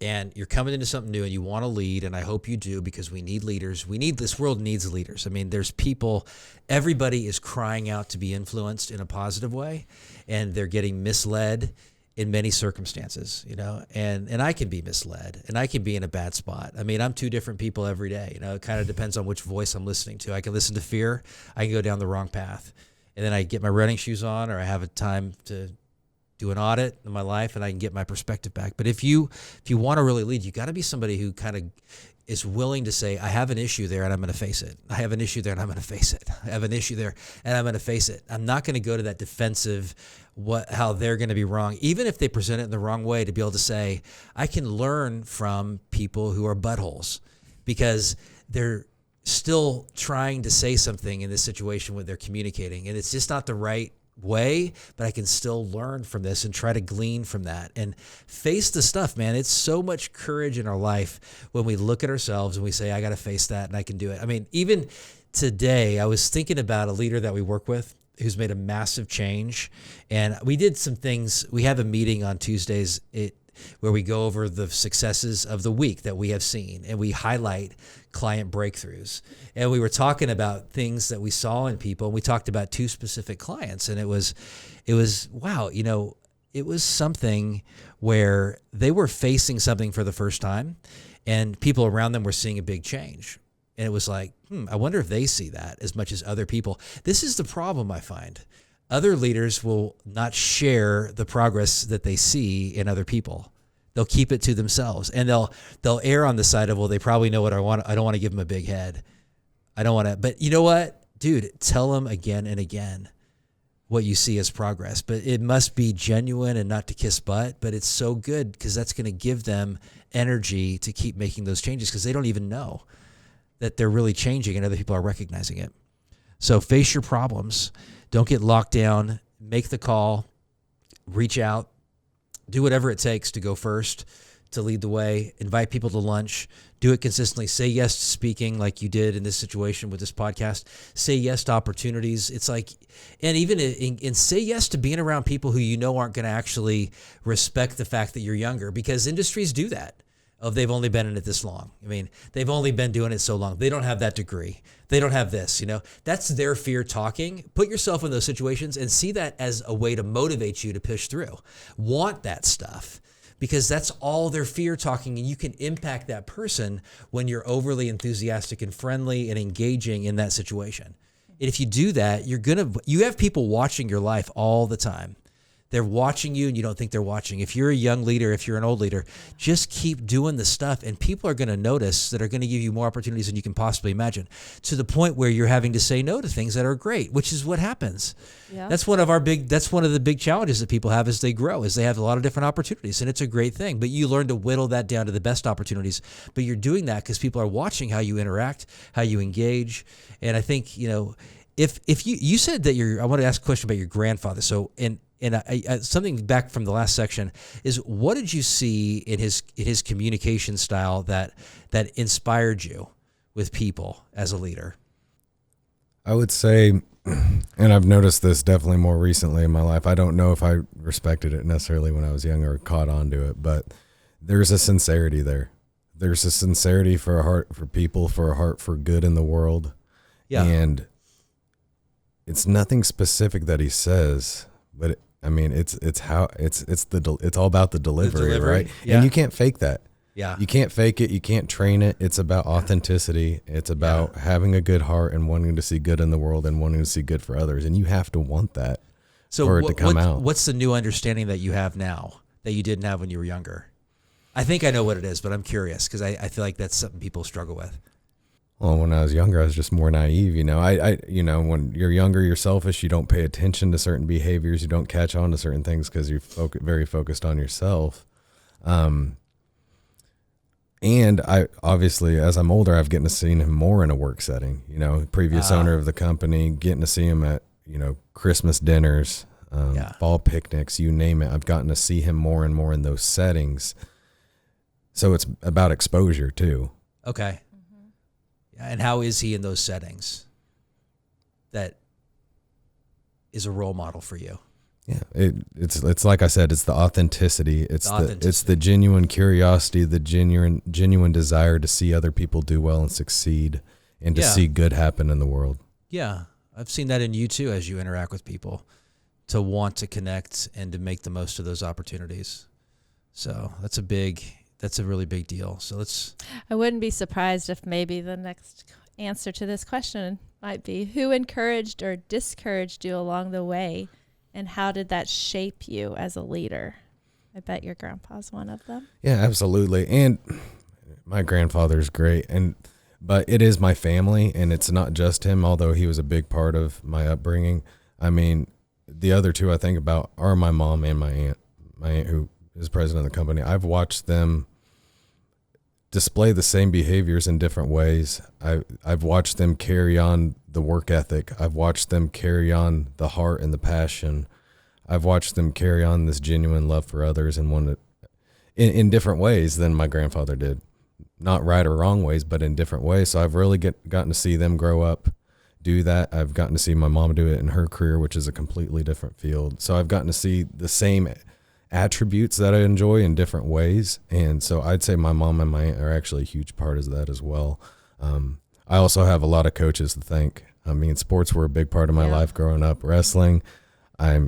and you're coming into something new and you want to lead, and I hope you do because we need leaders. This world needs leaders. I mean, there's people, everybody is crying out to be influenced in a positive way, and they're getting misled in many circumstances, and I can be misled and I can be in a bad spot. I mean, I'm two different people every day, it kind of depends on which voice I'm listening to. I can listen to fear, I can go down the wrong path, and then I get my running shoes on, or I have a time to do an audit in my life and I can get my perspective back. But if you want to really lead, you got to be somebody who kind of is willing to say, I have an issue there and I'm going to face it. I have an issue there and I'm going to face it. I have an issue there and I'm going to face it. I'm not going to go to that defensive, how they're going to be wrong, even if they present it in the wrong way, to be able to say, I can learn from people who are buttholes because they're still trying to say something in this situation when they're communicating. And it's just not the right way, but I can still learn from this and try to glean from that and face the stuff, man. It's so much courage in our life when we look at ourselves and we say, I got to face that and I can do it. I mean, even today, I was thinking about a leader that we work with who's made a massive change. And we did some things. We have a meeting on Tuesdays where we go over the successes of the week that we have seen and we highlight client breakthroughs. And we were talking about things that we saw in people, and we talked about 2 specific clients, and it was wow, it was something where they were facing something for the first time and people around them were seeing a big change. And it was like, I wonder if they see that as much as other people. This is the problem I find. Other leaders will not share the progress that they see in other people. They'll keep it to themselves, and they'll err on the side of, well, they probably know what I want. I don't want to give them a big head. I don't want to, but you know what, dude, tell them again and again what you see as progress, but it must be genuine and not to kiss butt, but it's so good because that's going to give them energy to keep making those changes because they don't even know that they're really changing and other people are recognizing it. So face your problems. Don't get locked down. Make the call. Reach out. Do whatever it takes to go first, to lead the way. Invite people to lunch. Do it consistently. Say yes to speaking like you did in this situation with this podcast. Say yes to opportunities. It's like, and even and say yes to being around people who aren't going to actually respect the fact that you're younger, because industries do that. They've only been in it this long. I mean, they've only been doing it so long. They don't have that degree. They don't have this, That's their fear talking. Put yourself in those situations and see that as a way to motivate you to push through. Want that stuff because that's all their fear talking, and you can impact that person when you're overly enthusiastic and friendly and engaging in that situation. And if you do that, you have people watching your life all the time. They're watching you and you don't think they're watching. If you're a young leader, if you're an old leader, just keep doing the stuff and people are going to notice, that are going to give you more opportunities than you can possibly imagine, to the point where you're having to say no to things that are great, which is what happens. Yeah. That's one of the big challenges that people have as they grow, is they have a lot of different opportunities, and it's a great thing, but you learn to whittle that down to the best opportunities. But you're doing that because people are watching how you interact, how you engage. And I think, if you said that I want to ask a question about your grandfather. So, and something back from the last section is, what did you see in his communication style that inspired you with people as a leader? I would say, and I've noticed this definitely more recently in my life, I don't know if I respected it necessarily when I was younger or caught on to it, but there's a sincerity there. There's a sincerity for a heart for people, for a heart for good in the world. Yeah. And it's nothing specific that he says, but it's all about the delivery, right? Yeah. And you can't fake that. Yeah. You can't fake it. You can't train it. It's about authenticity. It's about having a good heart and wanting to see good in the world and wanting to see good for others. And you have to want that for it to come out. What's the new understanding that you have now that you didn't have when you were younger? I think I know what it is, but I'm curious because I feel like that's something people struggle with. Well, when I was younger, I was just more naive. When you're younger, you're selfish. You don't pay attention to certain behaviors. You don't catch on to certain things because you're very focused on yourself. And I obviously, as I'm older, I've gotten to see him more in a work setting. Previous owner of the company, getting to see him at Christmas dinners, fall picnics, you name it. I've gotten to see him more and more in those settings. So it's about exposure too. Okay. And how is he in those settings? That is a role model for you. Yeah, it's like I said, it's the authenticity. It's the genuine curiosity, the genuine desire to see other people do well and succeed, and to see good happen in the world. Yeah, I've seen that in you too as you interact with people. to want to connect and to make the most of those opportunities. So that's a really big deal. So I wouldn't be surprised if maybe the next answer to this question might be, who encouraged or discouraged you along the way, and how did that shape you as a leader? I bet your grandpa's one of them. Yeah, absolutely. And my grandfather's great, but it is my family, and it's not just him, although he was a big part of my upbringing. I mean, the other two I think about are my mom and my aunt. My aunt, who is president of the company, I've watched them display the same behaviors in different ways. I've watched them carry on the work ethic. I've watched them carry on the heart and the passion. I've watched them carry on this genuine love for others in different ways than my grandfather did. Not right or wrong ways, but in different ways. So I've really gotten to see them grow up, do that. I've gotten to see my mom do it in her career, which is a completely different field. So I've gotten to see the same attributes that I enjoy in different ways. And so I'd say my mom and my aunt are actually a huge part of that as well. I also have a lot of coaches to thank. I mean, sports were a big part of my life growing up. Wrestling, I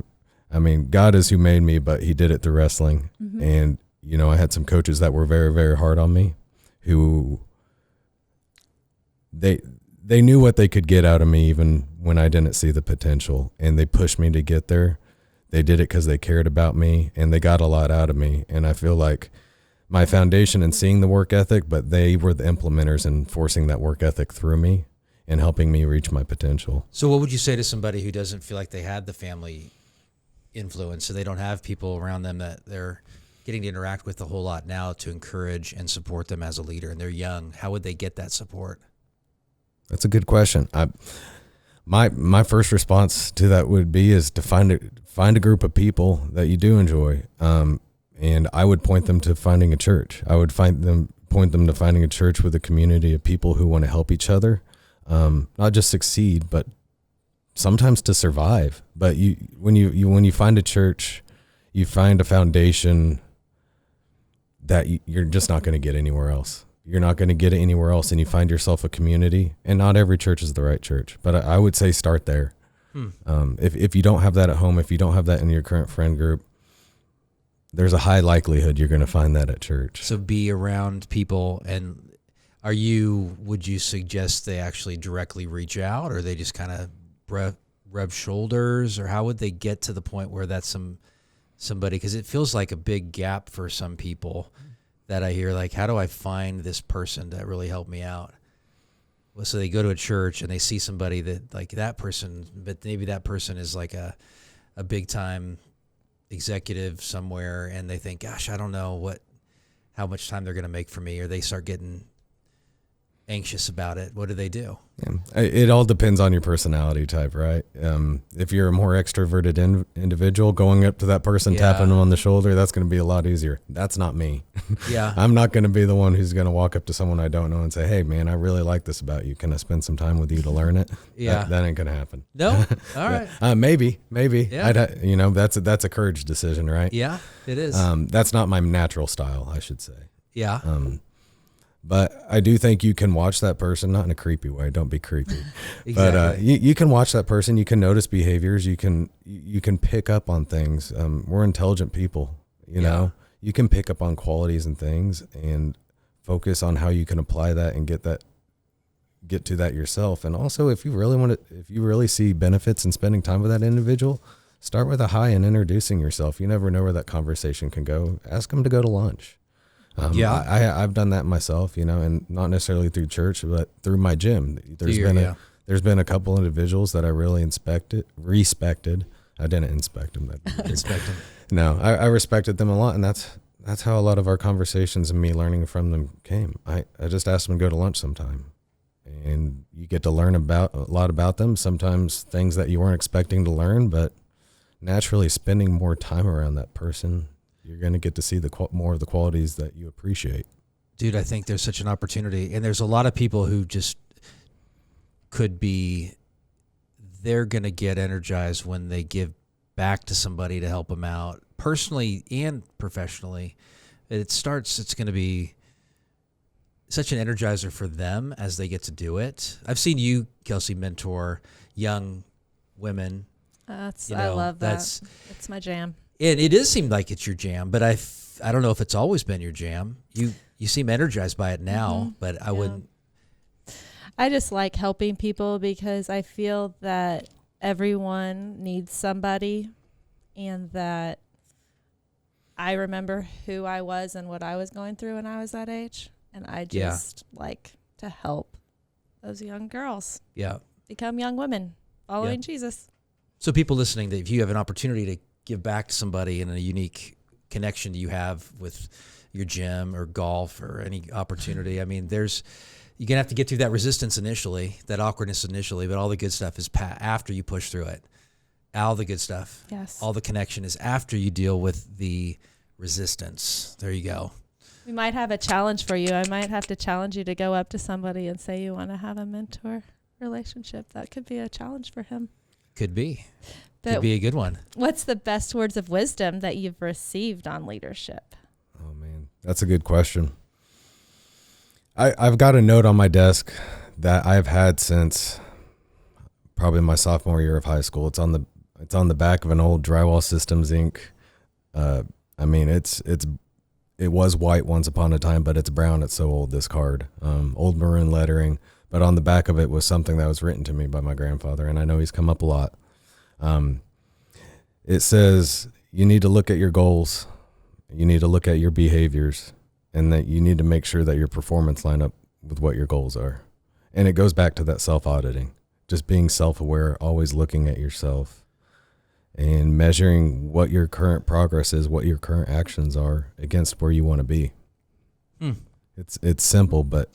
mean, God is who made me, but he did it through wrestling. Mm-hmm. And, you know, I had some coaches that were very, very hard on me, who they knew what they could get out of me even when I didn't see the potential, and they pushed me to get there. They did it because they cared about me, and they got a lot out of me. And I feel like my foundation in seeing the work ethic, but they were the implementers in forcing that work ethic through me and helping me reach my potential. So what would you say to somebody who doesn't feel like they had the family influence, so they don't have people around them that they're getting to interact with a whole lot now to encourage and support them as a leader, and they're young? How would they get that support? That's a good question. My first response to that would be is to find a group of people that you do enjoy, and I would point them to finding a church. I would point them to finding a church with a community of people who want to help each other, not just succeed, but sometimes to survive. But when you find a church, you find a foundation that you're just not going to get anywhere else. You're not going to get it anywhere else, and you find yourself a community. And not every church is the right church, but I would say start there. If you don't have that at home, if you don't have that in your current friend group, there's a high likelihood you're going to find that at church. So be around people. And would you suggest they actually directly reach out, or they just kind of rub shoulders, or how would they get to the point where that's somebody? Because it feels like a big gap for some people that I hear, like, how do I find this person that really helped me out? Well, so they go to a church and they see somebody that, like, that person, but maybe that person is like a big time executive somewhere, and they think, gosh, I don't know how much time they're going to make for me, or they start getting anxious about it. What do they do? Yeah. It all depends on your personality type, right? If you're a more extroverted individual, going up to that person, tapping them on the shoulder, that's going to be a lot easier. That's not me. Yeah. I'm not going to be the one who's going to walk up to someone I don't know and say, hey man, I really like this about you. Can I spend some time with you to learn it? Yeah. That ain't going to happen. No. All right. Maybe. Yeah. That's a courage decision, right? Yeah, it is. That's not my natural style, I should say. Yeah. But I do think you can watch that person, not in a creepy way. Don't be creepy. Exactly. But you can watch that person. You can notice behaviors. You can pick up on things. We're intelligent people. You know, you can pick up on qualities and things, and focus on how you can apply that and get to that yourself. And also, if you really see benefits in spending time with that individual, start with a hi and introducing yourself. You never know where that conversation can go. Ask them to go to lunch. I've done that myself, and not necessarily through church, but through my gym. There's been a couple individuals that I really respected. I didn't inspect them. Inspect them. No, I respected them a lot, and that's how a lot of our conversations and me learning from them came. I just asked them to go to lunch sometime, and you get to learn a lot about them. Sometimes things that you weren't expecting to learn, but naturally spending more time around that person, you're going to get to see more of the qualities that you appreciate. Dude, I think there's such an opportunity. And there's a lot of people who just they're going to get energized when they give back to somebody to help them out, personally and professionally. It's going to be such an energizer for them as they get to do it. I've seen you, Kelsey, mentor young women I love that. That's my jam. It does seem like it's your jam, but I don't know if it's always been your jam. You seem energized by it now, but I wouldn't. I just like helping people because I feel that everyone needs somebody, and that I remember who I was and what I was going through when I was that age. And I just like to help those young girls become young women following Jesus. So people listening, if you have an opportunity to give back to somebody in a unique connection you have with your gym or golf or any opportunity, I mean, you're going to have to get through that resistance initially, that awkwardness initially, but all the good stuff is after you push through it. All the good stuff. Yes. All the connection is after you deal with the resistance. There you go. We might have a challenge for you. I might have to challenge you to go up to somebody and say you want to have a mentor relationship. That could be a challenge for him. Could be. But could be a good one. What's the best words of wisdom that you've received on leadership? Oh, man, that's a good question. I've got a note on my desk that I've had since probably my sophomore year of high school. It's on the back of an old Drywall Systems Inc. I mean, it was white once upon a time, but it's brown. It's so old, this card. Old maroon lettering, but on the back of it was something that was written to me by my grandfather, and I know he's come up a lot. It says, you need to look at your goals, you need to look at your behaviors, and that you need to make sure that your performance line up with what your goals are. And it goes back to that self-auditing, just being self-aware, always looking at yourself and measuring what your current progress is, what your current actions are against where you want to be. It's simple, but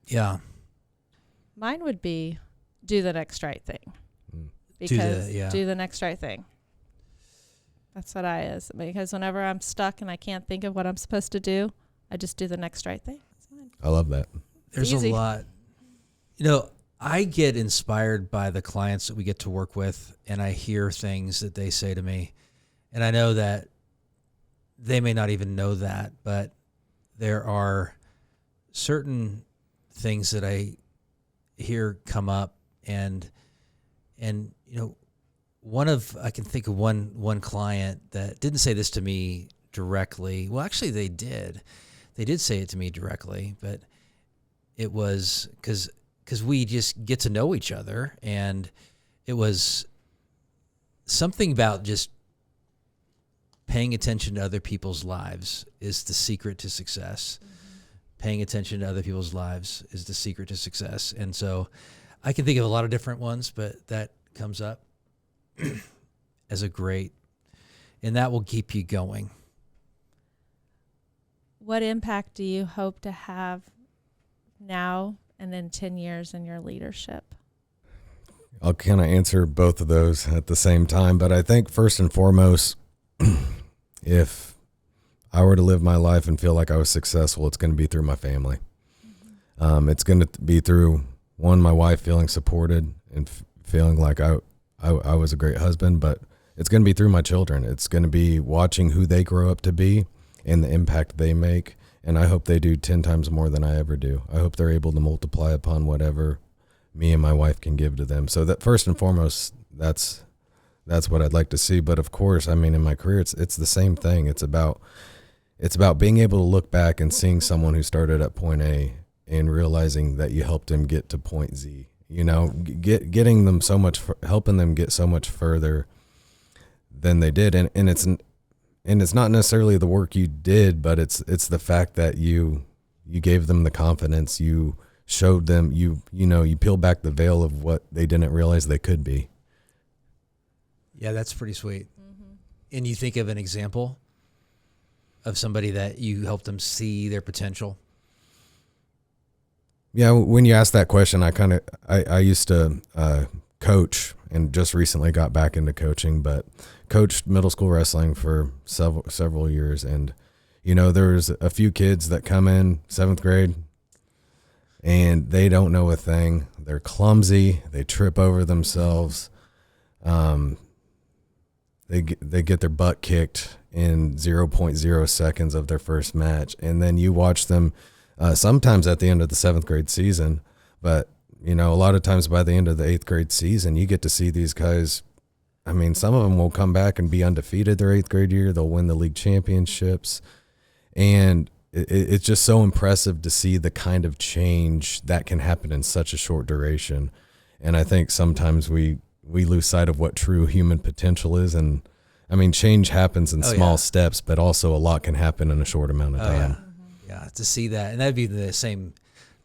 yeah. Mine would be do the next right thing. Because do the next right thing. That's what because whenever I'm stuck and I can't think of what I'm supposed to do, I just do the next right thing. I love that. There's a lot. I get inspired by the clients that we get to work with, and I hear things that they say to me, and I know that they may not even know that, but there are certain things that I hear come up, and I can think of one client that didn't say this to me directly. Well, actually they did say it to me directly, but it was because we just get to know each other, and it was something about just paying attention to other people's lives is the secret to success. Paying attention to other people's lives is the secret to success. And so I can think of a lot of different ones, but that comes up as and that will keep you going. What impact do you hope to have now and in 10 years in your leadership? I'll kind of answer both of those at the same time, but I think first and foremost, if I were to live my life and feel like I was successful, it's going to be through my family. It's going to be through, one, my wife feeling supported and feeling like I was a great husband, but it's going to be through my children. It's going to be watching who they grow up to be and the impact they make. And I hope they do 10 times more than I ever do. I hope they're able to multiply upon whatever me and my wife can give to them. So that first and foremost, that's what I'd like to see. But of course, I mean, in my career, it's the same thing. It's about being able to look back and seeing someone who started at point A and realizing that you helped him get to point Z. Getting them helping them get so much further than they did, and it's not necessarily the work you did, but it's the fact that you gave them the confidence, you showed them, you peeled back the veil of what they didn't realize they could be. Yeah, that's pretty sweet. Mm-hmm. And you think of an example of somebody that you helped them see their potential? Yeah, when you asked that question, I used to coach and just recently got back into coaching, but coached middle school wrestling for several years. And, there's a few kids that come in 7th grade and they don't know a thing. They're clumsy. They trip over themselves. They get their butt kicked in 0.0 seconds of their first match. And then you watch them sometimes at the end of the 7th grade season, but you know, a lot of times by the end of the 8th grade season, you get to see these guys. I mean, some of them will come back and be undefeated their 8th grade year. They'll win the league championships. And it's just so impressive to see the kind of change that can happen in such a short duration. And I think sometimes we lose sight of what true human potential is. And I mean, change happens in small steps, but also a lot can happen in a short amount of time. Yeah, to see that. And that'd be the same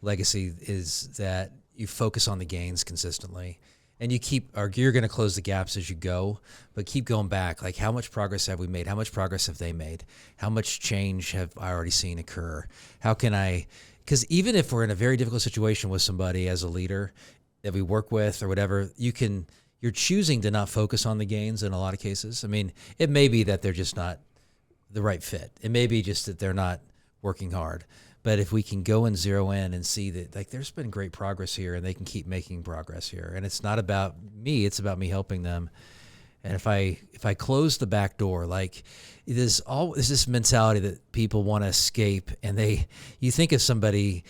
legacy, is that you focus on the gains consistently. And you're going to close the gaps as you go, but keep going back. Like, how much progress have we made? How much progress have they made? How much change have I already seen occur? Because even if we're in a very difficult situation with somebody as a leader that we work with or whatever, you're choosing to not focus on the gains in a lot of cases. I mean, it may be that they're just not the right fit. It may be just that they're not working hard. But if we can go and zero in and see that, like, there's been great progress here and they can keep making progress here. And it's not about me, it's about me helping them. And if I close the back door, like, there's this mentality that people want to escape, and you think of somebody,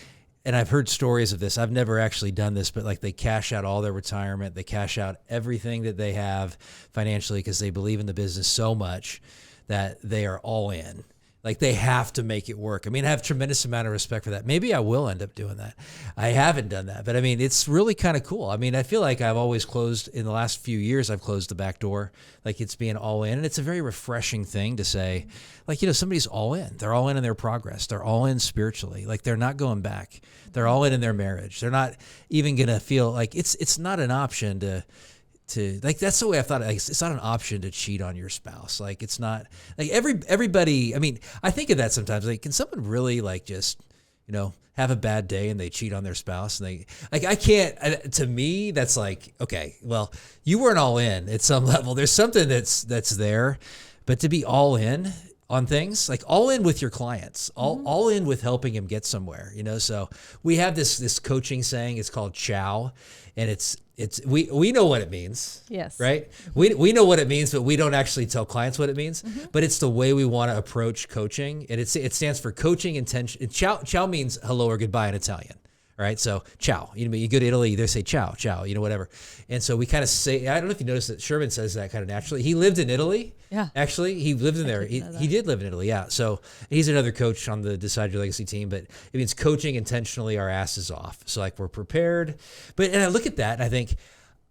and I've heard stories of this. I've never actually done this, but like, they cash out all their retirement. They cash out everything that they have financially because they believe in the business so much that they are all in. Like, they have to make it work. I mean, I have a tremendous amount of respect for that. Maybe I will end up doing that. I haven't done that, but I mean, it's really kind of cool. I mean, I feel like I've always closed, in the last few years, I've closed the back door. Like, it's being all in, and it's a very refreshing thing to say, like, you know, somebody's all in. They're all in their progress. They're all in spiritually. Like, they're not going back. They're all in their marriage. They're not even going to feel like it's not an option to like, that's the way I thought. Like, it's not an option to cheat on your spouse. Like, it's not like everybody. I mean, I think of that sometimes. Like, can someone really, like, just, you know, have a bad day and they cheat on their spouse? And they, like, I can't. To me, that's like, okay, well, you weren't all in at some level. There's something that's there, but to be all in on things, like all in with your clients, all in with helping him get somewhere, you know? So we have this coaching saying, it's called chow, and we know what it means. Yes. Right. We know what it means, but we don't actually tell clients what it means, but it's the way we want to approach coaching. And it stands for coaching intention. Ciao means hello or goodbye in Italian. All right. So ciao, you know, you go to Italy, they say ciao, you know, whatever. And so we kind of say, I don't know if you noticed that Sherman says that kind of naturally. He lived in Italy. Yeah. Actually, he lived in there. He did live in Italy. Yeah. So he's another coach on the Decide Your Legacy team, but it means coaching intentionally our asses off. So, like, we're prepared. And I look at that and I think,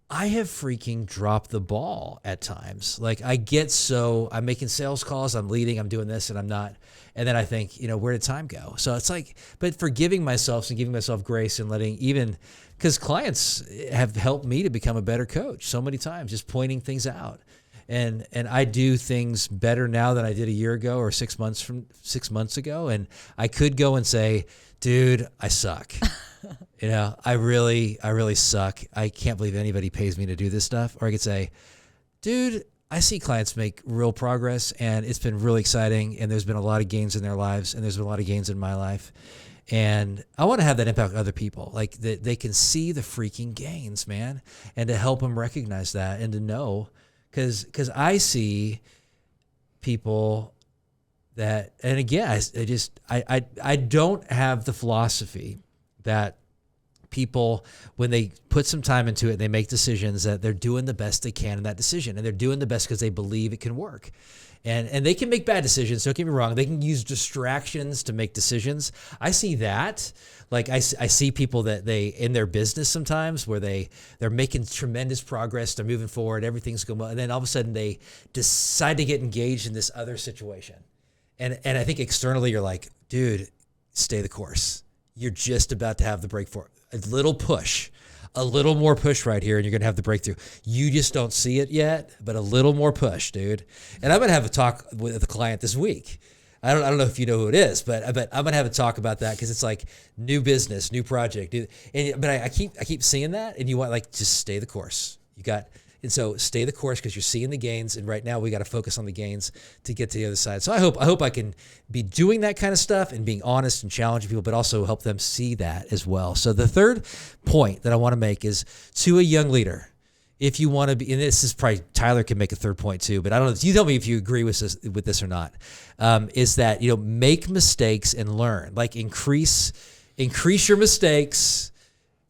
I have freaking dropped the ball at times. Like, I'm making sales calls, I'm leading, I'm doing this, and I'm not. And then I think, you know, where did time go? So it's like, but forgiving myself and giving myself grace and letting, even because clients have helped me to become a better coach so many times, just pointing things out. And I do things better now than I did a year ago or 6 months ago. And I could go and say, dude, I suck. You know, I really suck. I can't believe anybody pays me to do this stuff. Or I could say, dude, I see clients make real progress, and it's been really exciting, and there's been a lot of gains in their lives, and there's been a lot of gains in my life. And I want to have that impact on other people. Like, that they can see the freaking gains, man, and to help them recognize that and to know, because I see people that, and again, I don't have the philosophy that people, when they put some time into it, they make decisions, that they're doing the best they can in that decision, and they're doing the best because they believe it can work. And they can make bad decisions. Don't get me wrong. They can use distractions to make decisions. I see that. Like, I see people that in their business sometimes, where they're making tremendous progress. They're moving forward. Everything's going well. And then all of a sudden they decide to get engaged in this other situation. And I think externally you're like, dude, stay the course. You're just about to have the breakthrough. A little more push right here, and you're going to have the breakthrough. You just don't see it yet, but a little more push, dude. And I'm going to have a talk with a client this week. I don't know if you know who it is, but I'm going to have a talk about that, because it's like new business, new project. But I keep seeing that, and you want, like, just stay the course. And so stay the course, because you're seeing the gains. And right now we got to focus on the gains to get to the other side. So I hope I can be doing that kind of stuff and being honest and challenging people, but also help them see that as well. So the third point that I want to make is to a young leader. If you want to be, and this is probably, Tyler can make a third point too, but I don't know. You tell me if you agree with this or not, is that, you know, make mistakes and learn. Like, increase your mistakes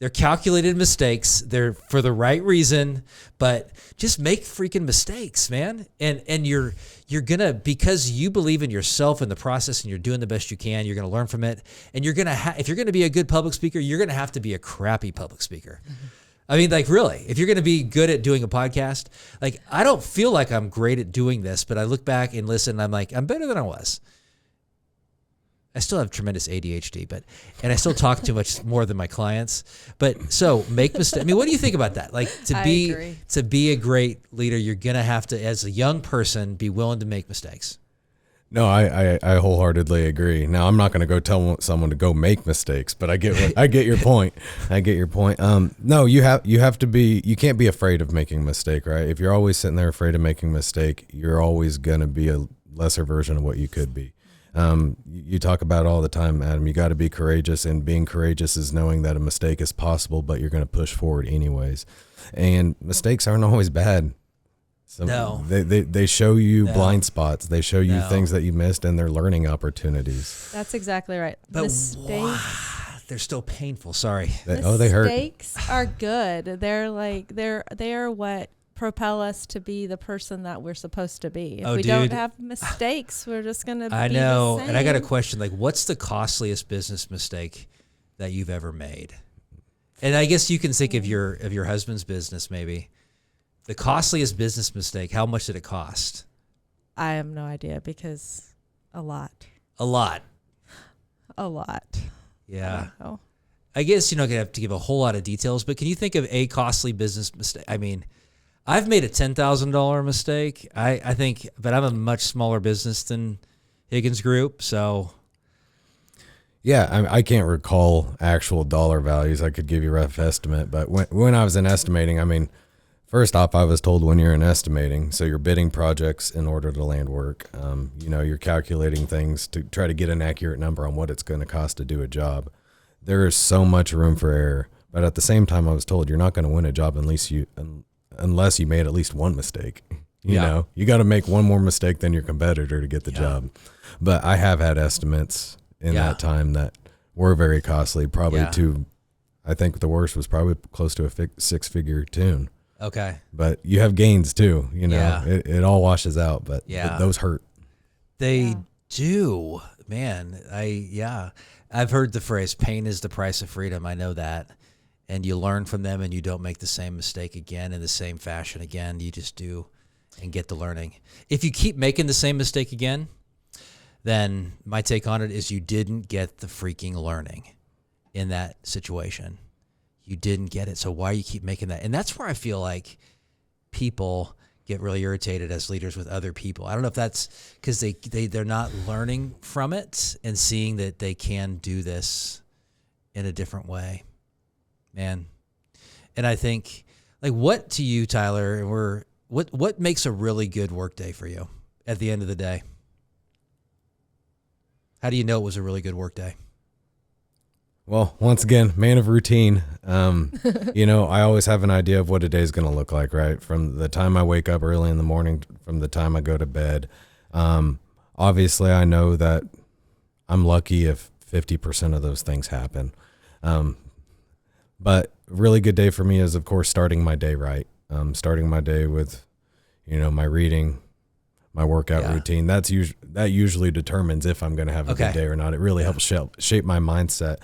They're calculated mistakes. They're for the right reason, but just make freaking mistakes, man. And you're gonna, because you believe in yourself and the process and you're doing the best you can, you're gonna learn from it. And you're gonna if you're gonna be a good public speaker, you're gonna have to be a crappy public speaker. Mm-hmm. I mean, like, really, if you're going to be good at doing a podcast, like, I don't feel like I'm great at doing this, but I look back and listen and I'm like, I'm better than I was. I still have tremendous ADHD, and I still talk too much more than my clients. But so make mistakes. I mean, what do you think about that? Like, to be a great leader, you're going to have to, as a young person, be willing to make mistakes. No, I wholeheartedly agree. Now, I'm not going to go tell someone to go make mistakes, but I get your point. I get your point. No, you have to be. You can't be afraid of making a mistake, right? If you're always sitting there afraid of making a mistake, you're always going to be a lesser version of what you could be. You talk about it all the time, Adam. You got to be courageous, and being courageous is knowing that a mistake is possible, but you're going to push forward anyways. And mistakes aren't always bad. So no. They show you blind spots. They show you things that you missed, and they're learning opportunities. That's exactly right. But mistakes, they're still painful. Sorry. They hurt. Mistakes are good. They're like they are what propel us to be the person that we're supposed to be. If we don't have mistakes, we're just going to be I know. the same. And I got a question, like, what's the costliest business mistake that you've ever made? And I guess you can think of your husband's business, maybe. The costliest business mistake, how much did it cost? I have no idea, because a lot. A lot. Yeah. I guess you're not going to have to give a whole lot of details, but can you think of a costly business mistake? I mean, I've made a $10,000 mistake. I think, but I'm a much smaller business than Higgins Group, so. Yeah, I can't recall actual dollar values. I could give you a rough estimate, but when I was in estimating, I mean, first off, I was told when you're in estimating, so you're bidding projects in order to land work. You're calculating things to try to get an accurate number on what it's going to cost to do a job. There is so much room for error, but at the same time, I was told you're not going to win a job unless you made at least one mistake. You know, you got to make one more mistake than your competitor to get the job. But I have had estimates in that time that were very costly, probably I think the worst was probably close to a six-figure tune. Okay. But you have gains too, it all washes out, but those hurt. They do, man. I've heard the phrase, pain is the price of freedom. I know that. And you learn from them, and you don't make the same mistake again in the same fashion again. You just do and get the learning. If you keep making the same mistake again, then my take on it is you didn't get the freaking learning in that situation. You didn't get it. So why you keep making that? And that's where I feel like people get really irritated as leaders with other people. I don't know if that's because they're not learning from it and seeing that they can do this in a different way, man. And I think, like, what to you, Tyler, what makes a really good work day for you at the end of the day? How do you know it was a really good work day? Well, once again, man of routine. I always have an idea of what a day is going to look like, right? From the time I wake up early in the morning, from the time I go to bed. Obviously, I know that I'm lucky if 50% of those things happen. But a really good day for me is, of course, starting my day right. Starting my day with, my reading, my workout routine. That usually determines if I'm going to have a good day or not. It really helps shape my mindset.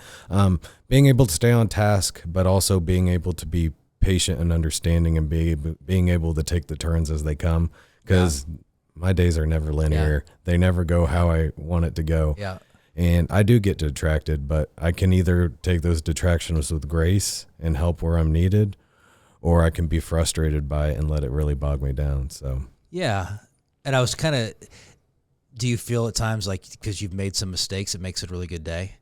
Being able to stay on task, but also being able to be patient and understanding, and being able to take the turns as they come, because my days are never linear. They never go how I want it to go. Yeah. And I do get detracted, but I can either take those detractions with grace and help where I'm needed, or I can be frustrated by it and let it really bog me down. So yeah. And I was do you feel at times like because you've made some mistakes, it makes it a really good day,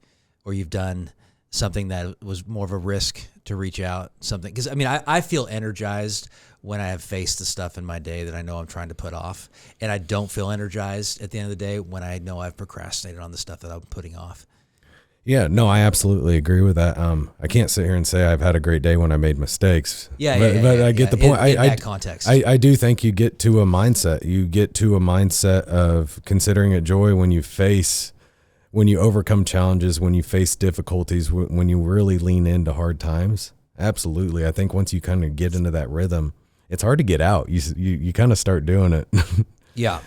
or you've done something that was more of a risk to reach out, something? Because, I mean, I feel energized when I have faced the stuff in my day that I know I'm trying to put off, and I don't feel energized at the end of the day when I know I've procrastinated on the stuff that I'm putting off. Yeah, no, I absolutely agree with that. I can't sit here and say I've had a great day when I made mistakes. But I get the point. In that context. I do think you get to a mindset. You get to a mindset of considering it joy when you face when you overcome challenges, when you face difficulties, when you really lean into hard times. Absolutely. I think once you kind of get into that rhythm, it's hard to get out. You kind of start doing it. Yeah.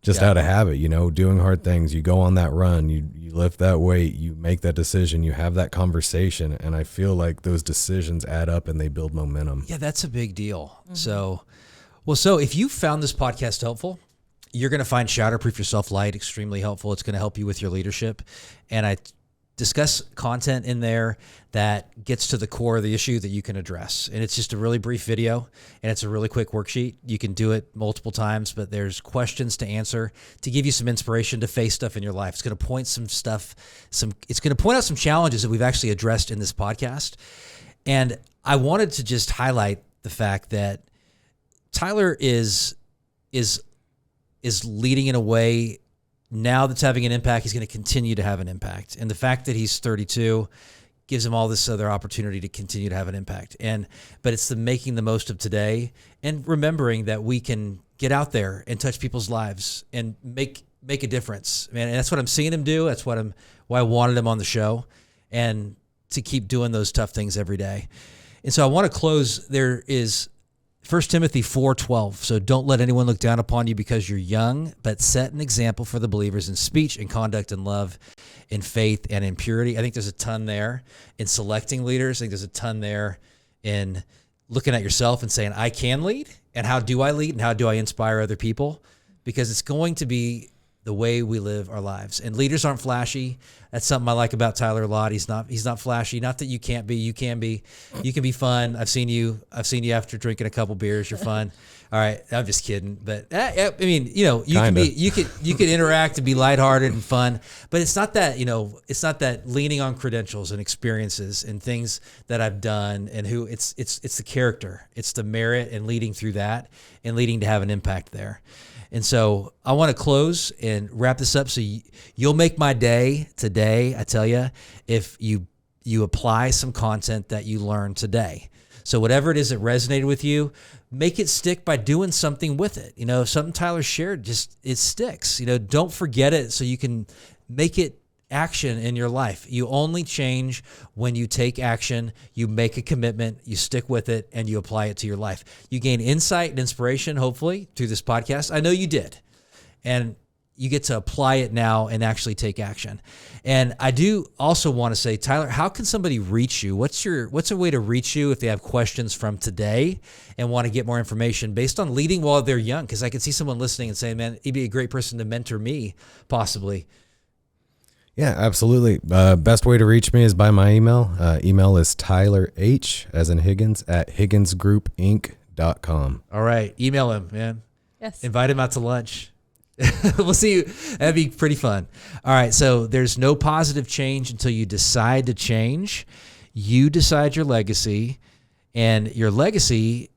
Just out of habit, doing hard things. You go on that run, you lift that weight, you make that decision, you have that conversation. And I feel like those decisions add up and they build momentum. Yeah, that's a big deal. Mm-hmm. So if you found this podcast helpful, you're going to find Shatterproof Yourself Light extremely helpful. It's going to help you with your leadership. And I discuss content in there that gets to the core of the issue that you can address. And it's just a really brief video, and it's a really quick worksheet. You can do it multiple times, but there's questions to answer to give you some inspiration to face stuff in your life. It's going to point it's going to point out some challenges that we've actually addressed in this podcast. And I wanted to just highlight the fact that Tyler is leading in a way now that's having an impact. He's going to continue to have an impact. And the fact that he's 32 gives him all this other opportunity to continue to have an impact. But it's the making the most of today and remembering that we can get out there and touch people's lives and make a difference, man. And that's what I'm seeing him do. That's why I wanted him on the show, and to keep doing those tough things every day. And so I want to close. There is 1 Timothy 4:12. So don't let anyone look down upon you because you're young, but set an example for the believers in speech and conduct and love, in faith and in purity. I think there's a ton there in selecting leaders. I think there's a ton there in looking at yourself and saying, I can lead, and how do I lead, and how do I inspire other people? Because it's going to be the way we live our lives. And leaders aren't flashy. That's something I like about Tyler a lot. He's not flashy. Not that you can't be. You can be. You can be fun. I've seen you after drinking a couple beers. You're fun. All right, I'm just kidding. But I mean, you can interact and be lighthearted and fun. But it's not that, it's not that leaning on credentials and experiences and things that I've done and who. It's the character. It's the merit and leading through that and leading to have an impact there. And so I want to close and wrap this up. So you'll make my day today, I tell you, if you apply some content that you learned today. So whatever it is that resonated with you, make it stick by doing something with it. Something Tyler shared, just it sticks. Don't forget it, so you can make it action in your life. You only change when you take action, you make a commitment, you stick with it, and you apply it to your life. You gain insight and inspiration, hopefully, through this podcast. I know you did. And you get to apply it now and actually take action. And I do also want to say, Tyler, how can somebody reach you? What's a way to reach you if they have questions from today and want to get more information based on leading while they're young? Because I can see someone listening and saying, man, he'd be a great person to mentor me, possibly. Yeah, absolutely. Best way to reach me is by my email. Email is Tyler H, as in Higgins, at higginsgroupinc.com. All right. Email him, man. Yes. Invite him out to lunch. We'll see you. That'd be pretty fun. All right. So there's no positive change until you decide to change. You decide your legacy, and your legacy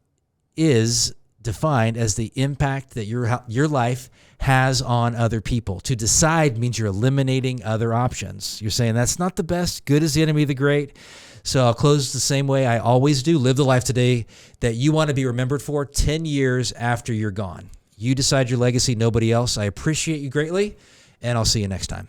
is defined as the impact that your life has on other people. To decide means you're eliminating other options. You're saying that's not the best. Good is the enemy of the great. So I'll close the same way I always do. Live the life today that you want to be remembered for 10 years after you're gone. You decide your legacy, nobody else. I appreciate you greatly, and I'll see you next time.